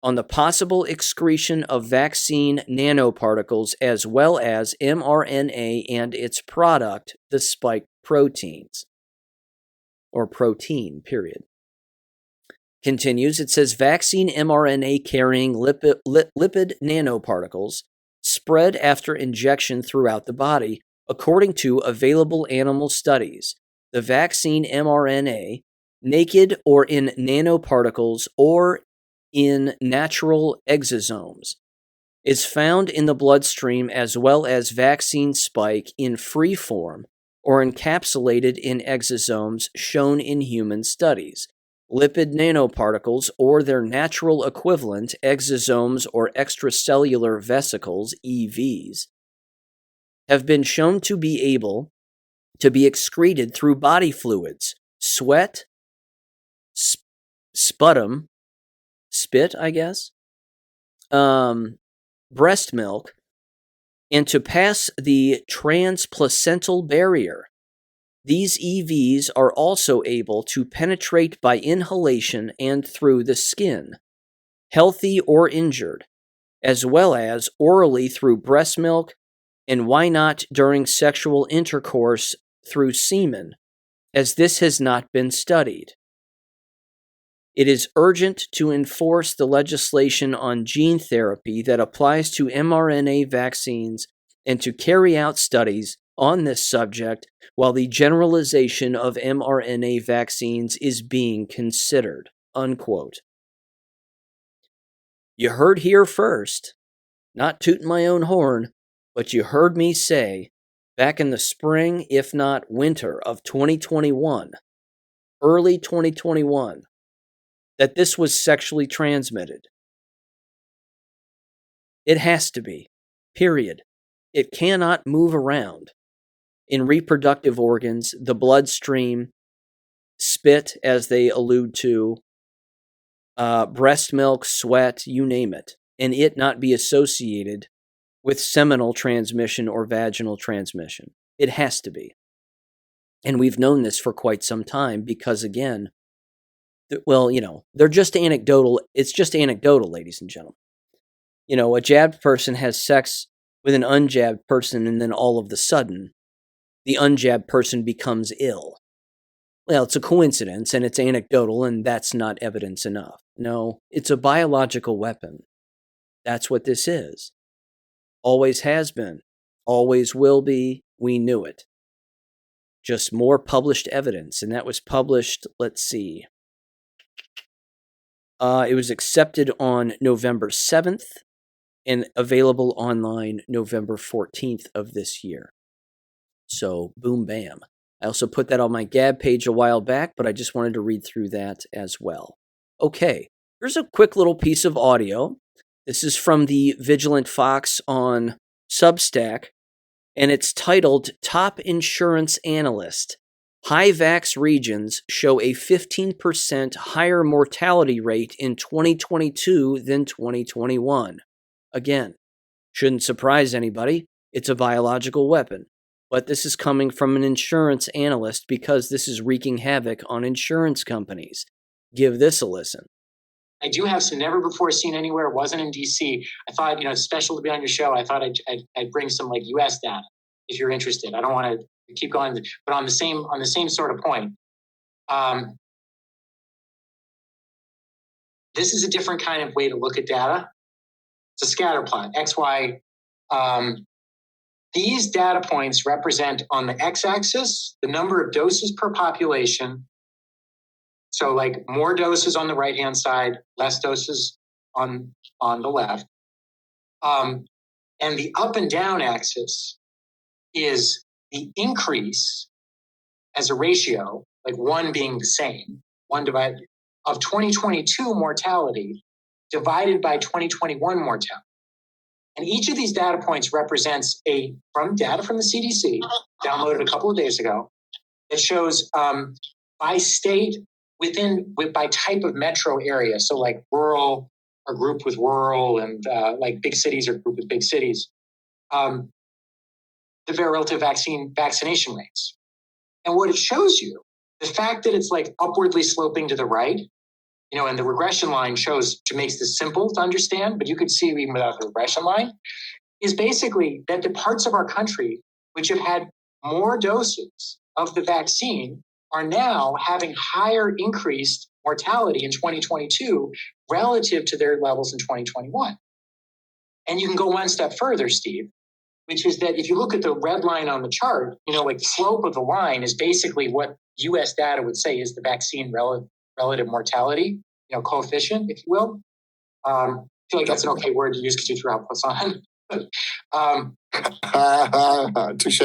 Speaker 1: on the possible excretion of vaccine nanoparticles as well as mRNA and its product, the spike proteins, or protein, period. Continues, it says vaccine mRNA carrying lipid nanoparticles spread after injection throughout the body, according to available animal studies. The vaccine mRNA, naked or in nanoparticles or in natural exosomes, is found in the bloodstream as well as vaccine spike in free form or encapsulated in exosomes shown in human studies. Lipid nanoparticles or their natural equivalent, exosomes or extracellular vesicles, EVs, have been shown to be able to be excreted through body fluids, sweat, sputum, spit, I guess, breast milk, and to pass the transplacental barrier. These EVs are also able to penetrate by inhalation and through the skin, healthy or injured, as well as orally through breast milk, and why not during sexual intercourse through semen, as this has not been studied. It is urgent to enforce the legislation on gene therapy that applies to mRNA vaccines and to carry out studies on this subject while the generalization of mRNA vaccines is being considered. Unquote. You heard here first, not tooting my own horn, but you heard me say back in the spring, if not winter of 2021, early 2021, that this was sexually transmitted. It has to be, period. It cannot move around in reproductive organs, the bloodstream, spit, as they allude to, breast milk, sweat, you name it, and it not be associated with seminal transmission or vaginal transmission. It has to be. And we've known this for quite some time because, again, well, they're just anecdotal. It's just anecdotal, ladies and gentlemen. A jabbed person has sex with an unjabbed person, and then all of a sudden, the unjabbed person becomes ill. Well, it's a coincidence, and it's anecdotal, and that's not evidence enough. No, it's a biological weapon. That's what this is. Always has been. Always will be. We knew it. Just more published evidence, and that was published, let's see. It was accepted on November 7th and available online November 14th of this year. So, boom, bam. I also put that on my Gab page a while back, but I just wanted to read through that as well. Okay, here's a quick little piece of audio. This is from the Vigilant Fox on Substack, and it's titled Top Insurance Analyst. High vax regions show a 15% higher mortality rate in 2022 than 2021. Again, shouldn't surprise anybody. It's a biological weapon. But this is coming from an insurance analyst because this is wreaking havoc on insurance companies. Give this a listen.
Speaker 2: I do have some never before seen anywhere. It wasn't in DC. I thought, it's special to be on your show. I thought I'd bring some US data if you're interested. I don't want to keep going, but on the same sort of point. This is a different kind of way to look at data. It's a scatter plot, XY. These data points represent on the x-axis the number of doses per population. So like more doses on the right-hand side, less doses on the left. And the up and down axis is the increase as a ratio, like one being the same, one divided of 2022 mortality divided by 2021 mortality. And each of these data points represents from data from the CDC, downloaded a couple of days ago, that shows by state by type of metro area. So like rural are grouped with rural, and like big cities are grouped with big cities. The relative vaccination rates. And what it shows you The fact that it's like upwardly sloping to the right, and the regression line makes this simple to understand, but you could see even without the regression line, is basically that the parts of our country which have had more doses of the vaccine are now having higher increased mortality in 2022 relative to their levels in 2021. And you can go one step further, Steve, which is that if you look at the red line on the chart, like the slope of the line is basically what US data would say is the vaccine relative mortality, coefficient, if you will. I feel like that's an okay word to use because you threw out plus on.
Speaker 3: Touche.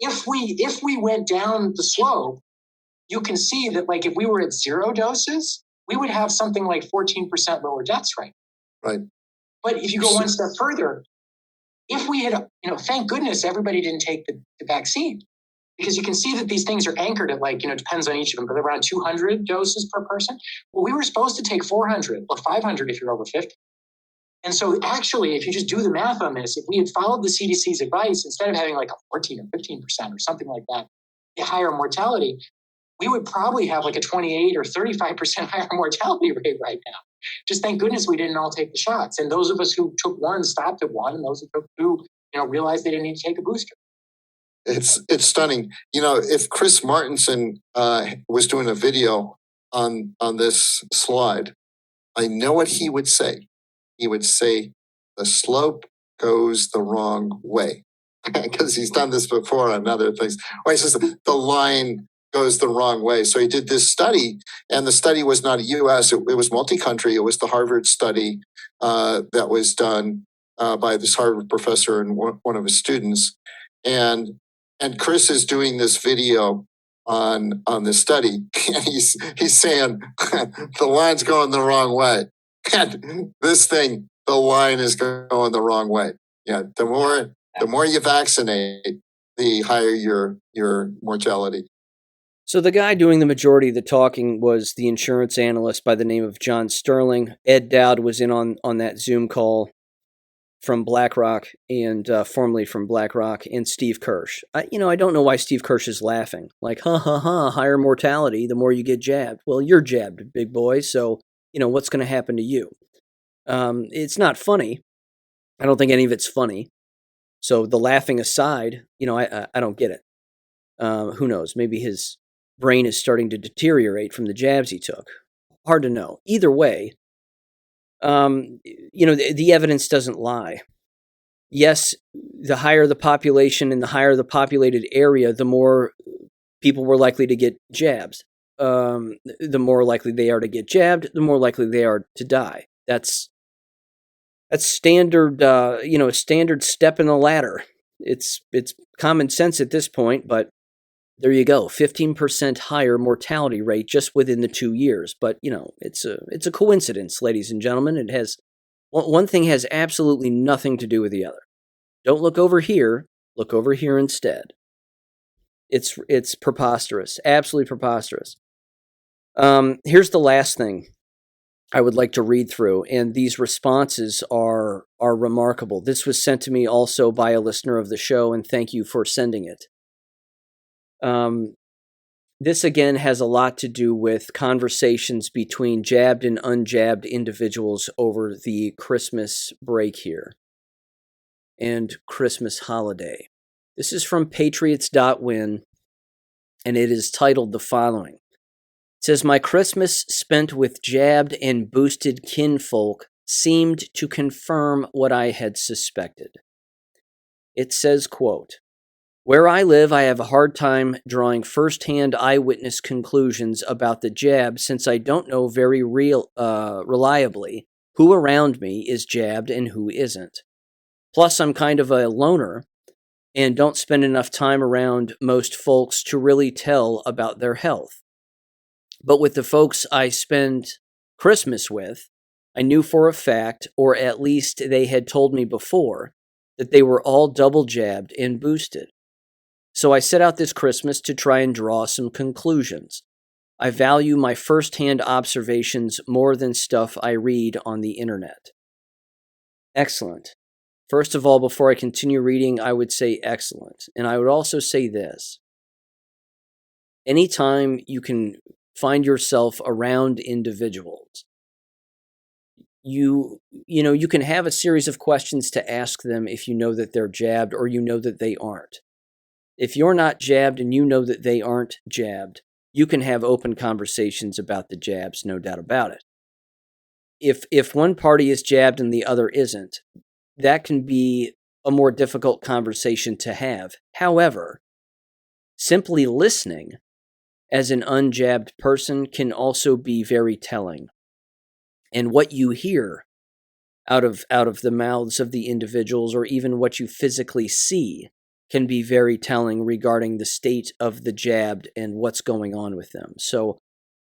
Speaker 2: If we went down the slope, you can see that like if we were at 0 doses, we would have something like 14% lower deaths rate.
Speaker 3: Right.
Speaker 2: But if you go one step further, if we had, thank goodness everybody didn't take the vaccine, because you can see that these things are anchored at like, depends on each of them, but around 200 doses per person. Well, we were supposed to take 400 or 500 if you're over 50. And so actually, if you just do the math on this, if we had followed the CDC's advice, instead of having like a 14 or 15% or something like that, the higher mortality, we would probably have like a 28 or 35% higher mortality rate right now. Just thank goodness we didn't all take the shots. And those of us who took one stopped at one, and those who took two, realized they didn't need to take a booster.
Speaker 3: It's stunning. If Chris Martenson was doing a video on this slide, I know what he would say. He would say the slope goes the wrong way, because he's done this before on other things. Or he says the line goes the wrong way. So he did this study, and the study was not a U.S., it was multi-country. It was the Harvard study that was done by this Harvard professor and one of his students. And Chris is doing this video on this study, and he's saying the line's going the wrong way. And this thing, the line is going the wrong way. Yeah, the more you vaccinate, the higher your mortality.
Speaker 1: So the guy doing the majority of the talking was the insurance analyst by the name of John Sterling. Ed Dowd was in on that Zoom call from BlackRock and formerly from BlackRock, and Steve Kirsch. I don't know why Steve Kirsch is laughing. Like, higher mortality the more you get jabbed. Well, you're jabbed, big boy, so, what's going to happen to you? It's not funny. I don't think any of it's funny. So the laughing aside, I don't get it. Who knows? Maybe his brain is starting to deteriorate from the jabs he took. Hard to know. Either way, the evidence doesn't lie. Yes, the higher the population and the higher the populated area, the more people were likely to get jabs. The more likely they are to get jabbed, the more likely they are to die. That's standard, a standard step in the ladder. It's common sense at this point, but there you go, 15% higher mortality rate just within the 2 years. But it's a coincidence, ladies and gentlemen. It has one thing has absolutely nothing to do with the other. Don't look over here. Look over here instead. It's preposterous, absolutely preposterous. Here's the last thing I would like to read through, and these responses are remarkable. This was sent to me also by a listener of the show, and thank you for sending it. This again has a lot to do with conversations between jabbed and unjabbed individuals over the Christmas break here and Christmas holiday. This is from patriots.win, and it is titled the following. It says, my Christmas spent with jabbed and boosted kinfolk seemed to confirm what I had suspected. It says, quote, where I live, I have a hard time drawing first-hand eyewitness conclusions about the jab since I don't know very reliably who around me is jabbed and who isn't. Plus, I'm kind of a loner and don't spend enough time around most folks to really tell about their health. But with the folks I spend Christmas with, I knew for a fact, or at least they had told me before, that they were all double jabbed and boosted. So I set out this Christmas to try and draw some conclusions. I value my first-hand observations more than stuff I read on the internet. Excellent. First of all, before I continue reading, I would say excellent. And I would also say this. anytime you can find yourself around individuals, you can have a series of questions to ask them if you know that they're jabbed or you know that they aren't. If you're not jabbed and you know that they aren't jabbed, you can have open conversations about the jabs, no doubt about it. If one party is jabbed and the other isn't, that can be a more difficult conversation to have. However, simply listening as an unjabbed person can also be very telling. And what you hear out of the mouths of the individuals, or even what you physically see, can be very telling regarding the state of the jabbed and what's going on with them. So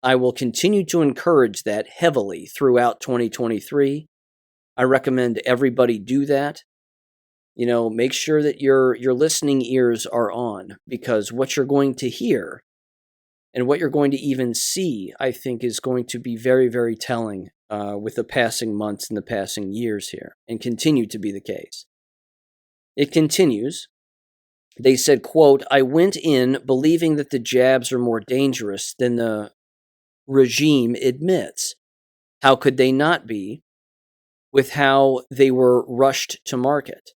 Speaker 1: I will continue to encourage that heavily throughout 2023. I recommend everybody do that. Make sure that your listening ears are on, because what you're going to hear and what you're going to even see, I think, is going to be very, very telling with the passing months and the passing years here, and continue to be the case. It continues. They said, quote, "I went in believing that the jabs are more dangerous than the regime admits. How could they not be, with how they were rushed to market?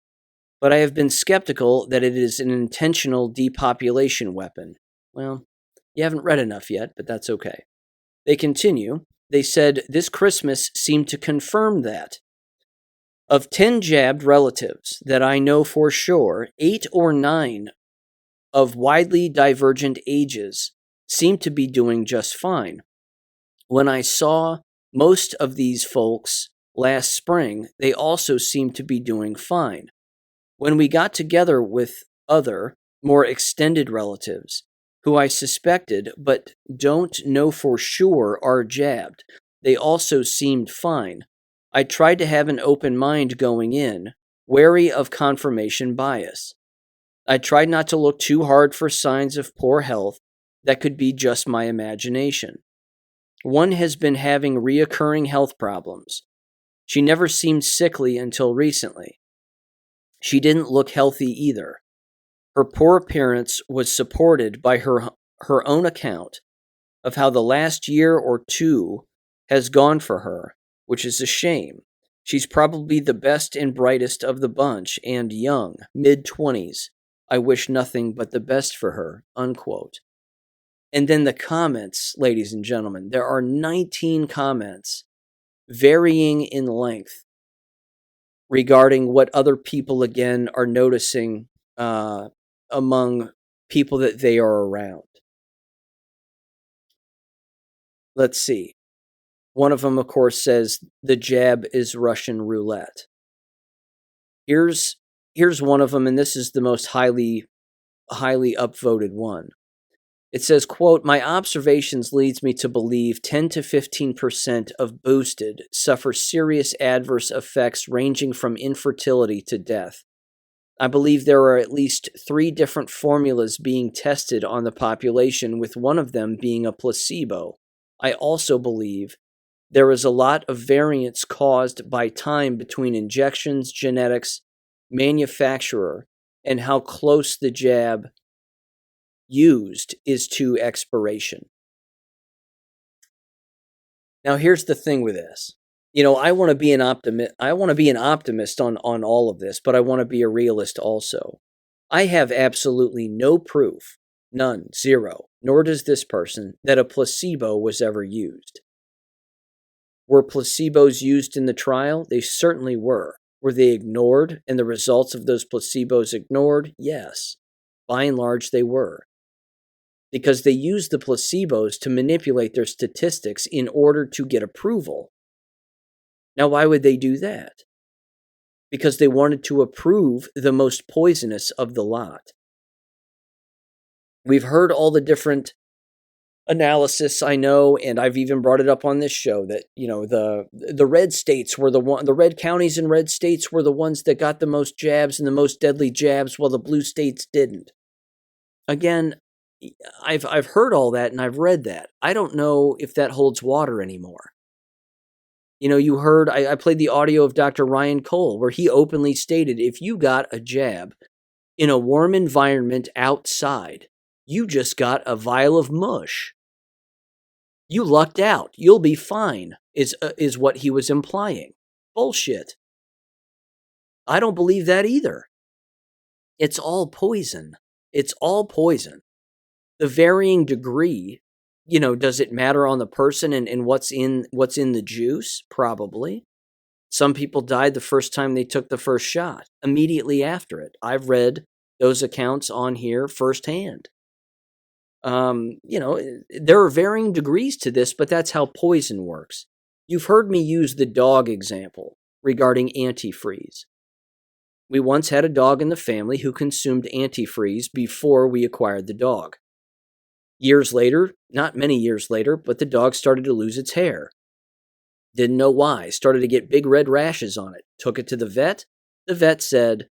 Speaker 1: But I have been skeptical that it is an intentional depopulation weapon." Well, you haven't read enough yet, but that's okay. They continue. They said, "This Christmas seemed to confirm that. Of 10 jabbed relatives that I know for sure, 8 or 9 of widely divergent ages seem to be doing just fine. When I saw most of these folks last spring, they also seemed to be doing fine. When we got together with other, more extended relatives, who I suspected but don't know for sure are jabbed, they also seemed fine. I tried to have an open mind going in, wary of confirmation bias. I tried not to look too hard for signs of poor health that could be just my imagination. One has been having reoccurring health problems. She never seemed sickly until recently. She didn't look healthy either. Her poor appearance was supported by her own account of how the last year or two has gone for her, which is a shame. She's probably the best and brightest of the bunch, and young, mid-20s. I wish nothing but the best for her," unquote. And then the comments, ladies and gentlemen, there are 19 comments, varying in length, regarding what other people, again, are noticing among people that they are around. Let's see. One of them, of course, says the jab is Russian roulette. Here's one of them, and this is the most highly upvoted one. It says, quote, "My observations leads me to believe 10 to 15% of boosted suffer serious adverse effects ranging from infertility to death. I believe there are at least 3 different formulas being tested on the population, with one of them being a placebo. I also believe there is a lot of variance caused by time between injections, genetics, manufacturer, and how close the jab used is to expiration." Now, here's the thing with this. I want to be an optimist. I want to be an optimist on all of this, but I want to be a realist also. I have absolutely no proof, none, zero, nor does this person, that a placebo was ever used. Were placebos used in the trial? They certainly were. Were they ignored and the results of those placebos ignored? Yes. By and large, they were. Because they used the placebos to manipulate their statistics in order to get approval. Now, why would they do that? Because they wanted to approve the most poisonous of the lot. We've heard all the different analysis, I know, and I've even brought it up on this show, that the red states were the red counties and red states were the ones that got the most jabs and the most deadly jabs, while the blue states didn't. Again, I've heard all that and I've read that. I don't know if that holds water anymore. You heard, I played the audio of Dr. Ryan Cole, where he openly stated, if you got a jab in a warm environment outside, You just got a vial of mush. You lucked out. You'll be fine, is what he was implying. Bullshit. I don't believe that either. It's all poison. It's all poison. The varying degree, does it matter on the person and what's in the juice? Probably. Some people died the first time they took the first shot, immediately after it. I've read those accounts on here firsthand. There are varying degrees to this, but that's how poison works. You've heard me use the dog example regarding antifreeze. We once had a dog in the family who consumed antifreeze before we acquired the dog. Years later, not many years later, but the dog started to lose its hair. Didn't know why. Started to get big red rashes on it. Took it to the vet. The vet said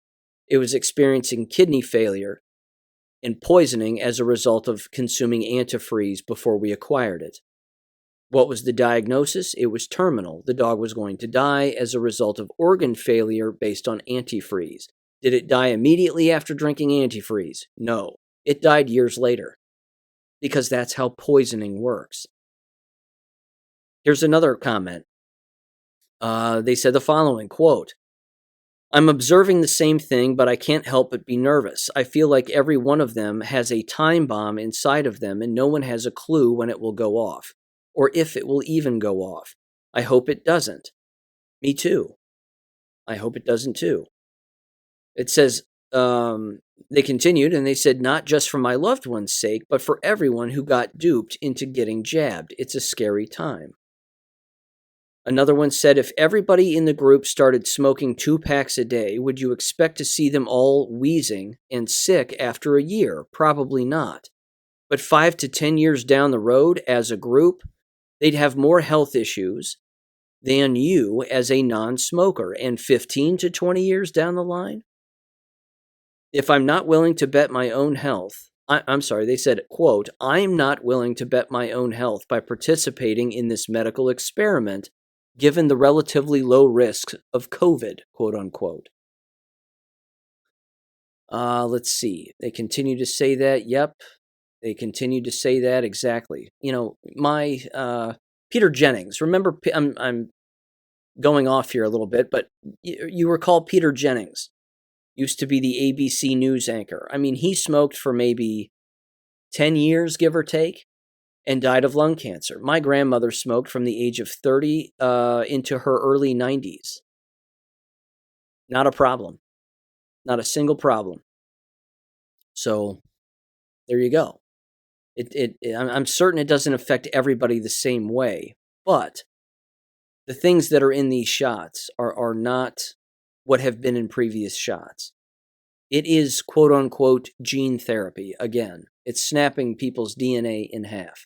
Speaker 1: it was experiencing kidney failure and poisoning as a result of consuming antifreeze before we acquired it. What was the diagnosis? It was terminal. The dog was going to die as a result of organ failure based on antifreeze. Did it die immediately after drinking antifreeze? No. It died years later, because that's how poisoning works. Here's another comment. They said the following, quote, I'm observing the same thing, but I can't help but be nervous. I feel like every one of them has a time bomb inside of them, and no one has a clue when it will go off, or if it will even go off. I hope it doesn't. Me too. I hope it doesn't too. It says, they continued, and they said, not just for my loved one's sake, but for everyone who got duped into getting jabbed. It's a scary time. Another one said, if everybody in the group started smoking 2 packs a day, would you expect to see them all wheezing and sick after a year? Probably not. But 5 to 10 years down the road, as a group, they'd have more health issues than you as a non-smoker. And 15 to 20 years down the line? If I'm not willing to bet my own health, they said, quote, I'm not willing to bet my own health by participating in this medical experiment given the relatively low risks of COVID, quote unquote. Let's see. They continue to say that. Yep. They continue to say that. Exactly. My Peter Jennings, remember, I'm going off here a little bit, but you recall Peter Jennings used to be the ABC News anchor. I mean, he smoked for maybe 10 years, give or take, and died of lung cancer. My grandmother smoked from the age of 30 into her early 90s. Not a problem. Not a single problem. So there you go. I'm certain it doesn't affect everybody the same way, but the things that are in these shots are not what have been in previous shots. It is, quote unquote, gene therapy. Again, it's snapping people's DNA in half.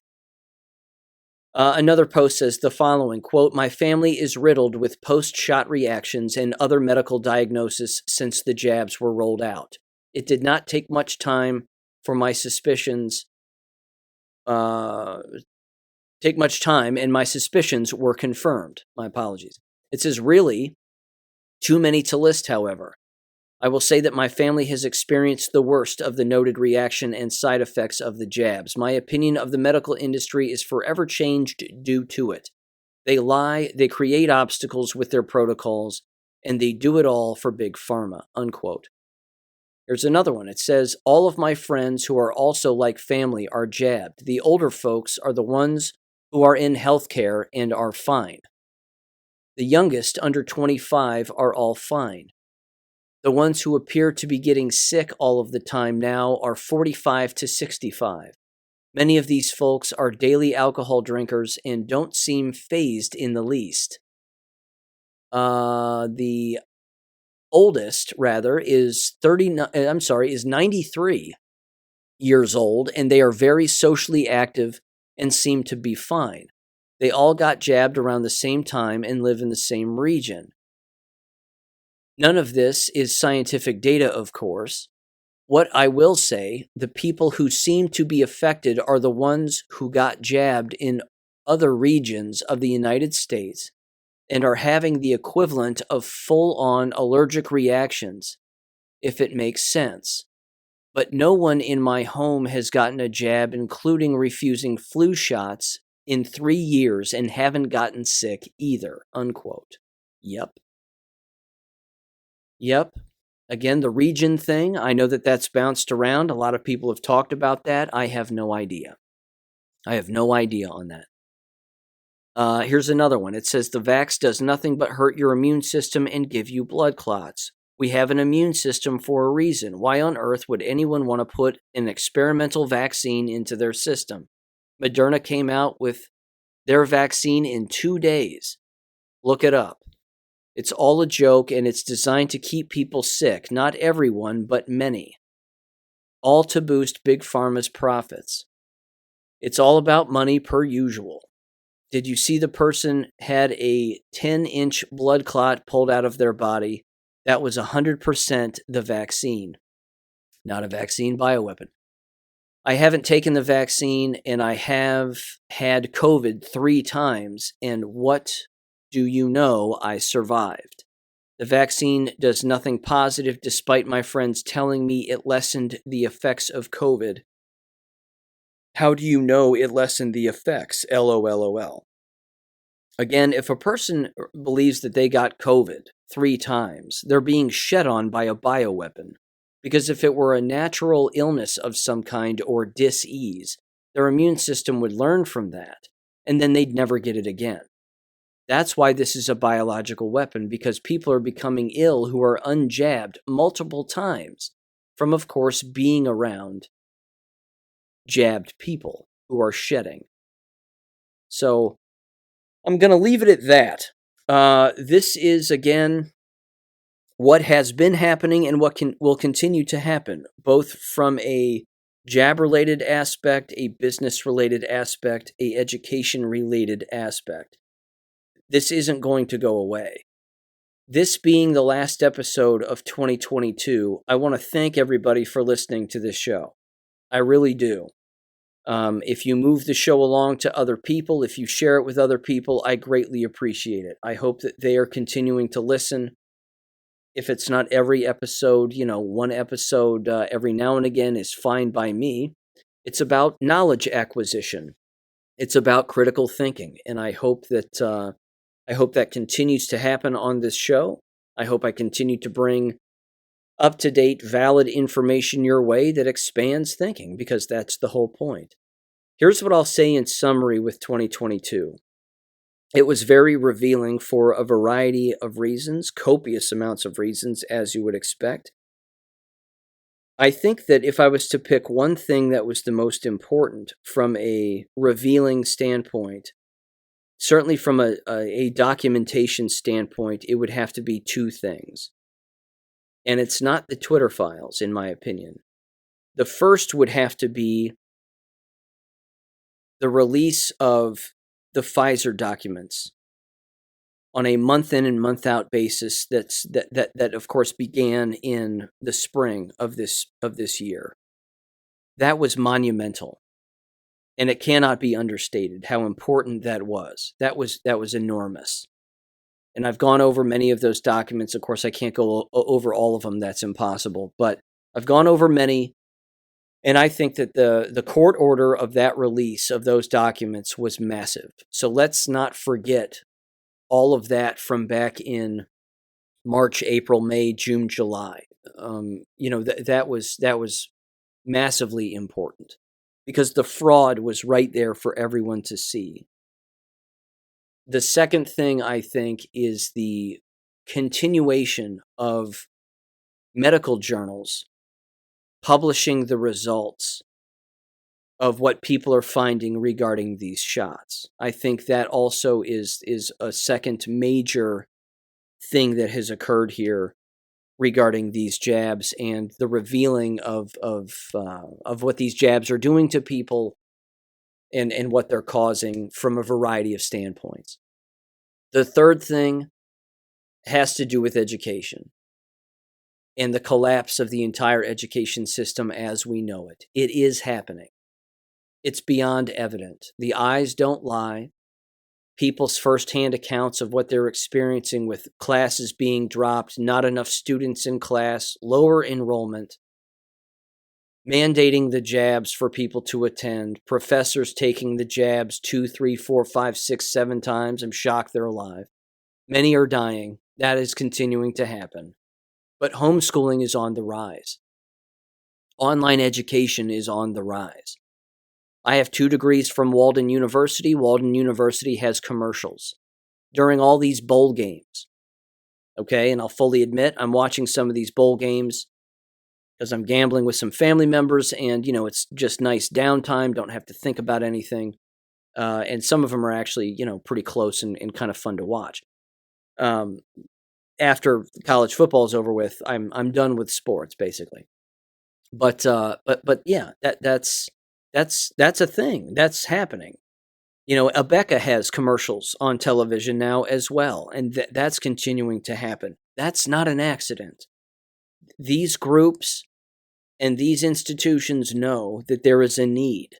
Speaker 1: Another post says the following, quote, my family is riddled with post-shot reactions and other medical diagnosis since the jabs were rolled out. It did not take much time for my suspicions, and my suspicions were confirmed. My apologies. It says, really, too many to list, however. I will say that my family has experienced the worst of the noted reaction and side effects of the jabs. My opinion of the medical industry is forever changed due to it. They lie, they create obstacles with their protocols, and they do it all for big pharma, unquote. Here's another one. It says, all of my friends who are also like family are jabbed. The older folks are the ones who are in healthcare and are fine. The youngest, under 25, are all fine. The ones who appear to be getting sick all of the time now are 45 to 65. Many of these folks are daily alcohol drinkers and don't seem fazed in the least. The oldest, rather, is 93 years old, and they are very socially active and seem to be fine. They all got jabbed around the same time and live in the same region. None of this is scientific data, of course. What I will say, the people who seem to be affected are the ones who got jabbed in other regions of the United States and are having the equivalent of full-on allergic reactions, if it makes sense. but no one in my home has gotten a jab, including refusing flu shots in 3 years and haven't gotten sick either, unquote. Yep. Again, the region thing, I know that that's bounced around. A lot of people have talked about that. I have no idea. I have no idea on that. Here's another one. It says the vax does nothing but hurt your immune system and give you blood clots. We have an immune system for a reason. Why on earth would anyone want to put an experimental vaccine into their system? Moderna came out with their vaccine in 2 days. Look it up. It's all a joke, and it's designed to keep people sick. Not everyone, but many. All to boost Big Pharma's profits. It's all about money per usual. Did you see the person had a 10-inch blood clot pulled out of their body? That was 100% the vaccine, not a vaccine bioweapon. I haven't taken the vaccine, and I have had COVID 3 times, and what do you know? I survived. The vaccine does nothing positive, despite my friends telling me it lessened the effects of COVID. How do you know it lessened the effects? LOLOL. Again, if a person believes that they got COVID 3 times, they're being shed on by a bioweapon. Because if it were a natural illness of some kind or dis-ease, their immune system would learn from that, and then they'd never get it again. That's why this is a biological weapon, because people are becoming ill who are unjabbed multiple times from, of course, being around jabbed people who are shedding. So I'm going to leave it at that. This is, again, what has been happening and what will continue to happen, both from a jab-related aspect, a business-related aspect, a education-related aspect. This isn't going to go away. This being the last episode of 2022, I want to thank everybody for listening to this show. I really do. If you move the show along to other people, if you share it with other people, I greatly appreciate it. I hope that they are continuing to listen. If it's not every episode, one episode every now and again is fine by me. It's about knowledge acquisition. It's about critical thinking, and I hope that continues to happen on this show. I hope I continue to bring up-to-date, valid information your way that expands thinking, because that's the whole point. Here's what I'll say in summary with 2022. It was very revealing for a variety of reasons, copious amounts of reasons, as you would expect. I think that if I was to pick one thing that was the most important from a revealing standpoint, certainly from a documentation standpoint, it would have to be 2 things. And it's not the Twitter files, in my opinion. The first would have to be the release of the Pfizer documents on a month-in and month-out basis that of course began in the spring of this year. That was monumental. And it cannot be understated how important that was. That was enormous. And I've gone over many of those documents. Of course, I can't go over all of them. That's impossible. But I've gone over many. And I think that the court order of that release of those documents was massive. So let's not forget all of that from back in March, April, May, June, July. That was massively important, because the fraud was right there for everyone to see. The second thing, I think, is the continuation of medical journals publishing the results of what people are finding regarding these shots. I think that also is a second major thing that has occurred here regarding these jabs and the revealing of what these jabs are doing to people and what they're causing from a variety of standpoints. The third thing has to do with education and the collapse of the entire education system as we know it. It is happening. It's beyond evident. The eyes don't lie. People's firsthand accounts of what they're experiencing with classes being dropped, not enough students in class, lower enrollment. mandating the jabs for people to attend, professors taking the jabs 2, 3, 4, 5, 6, 7 times. I'm shocked they're alive. Many are dying. That is continuing to happen. But homeschooling is on the rise. Online education is on the rise. I have 2 degrees from Walden University. Walden University has commercials during all these bowl games. Okay, and I'll fully admit I'm watching some of these bowl games because I'm gambling with some family members, and it's just nice downtime. Don't have to think about anything, and some of them are actually pretty close and kind of fun to watch. After college football is over with, I'm done with sports basically. But yeah, that's a thing that's happening. Abeka has commercials on television now as well, and that's continuing to happen. That's not an accident. These groups and these institutions know that there is a need.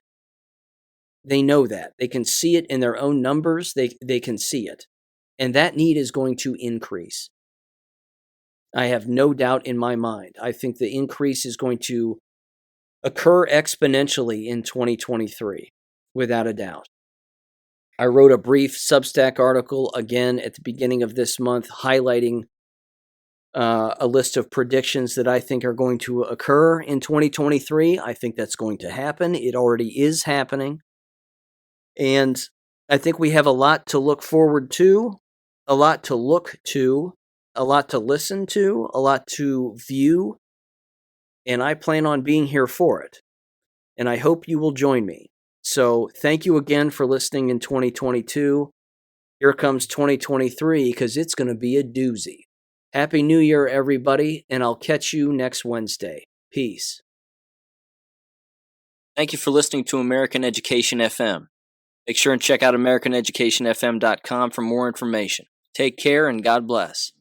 Speaker 1: They know that. They can see it in their own numbers. They can see it. And that need is going to increase. I have no doubt in my mind. I think the increase is going to occur exponentially in 2023, without a doubt. I wrote a brief Substack article again at the beginning of this month highlighting a list of predictions that I think are going to occur in 2023. I think that's going to happen. It already is happening. And I think we have a lot to look forward to, a lot to look to, a lot to listen to, a lot to view. And I plan on being here for it. And I hope you will join me. So thank you again for listening in 2022. Here comes 2023 because it's going to be a doozy. Happy New Year, everybody, and I'll catch you next Wednesday. Peace. Thank you for listening to American Education FM. Make sure and check out AmericanEducationFM.com for more information. Take care and God bless.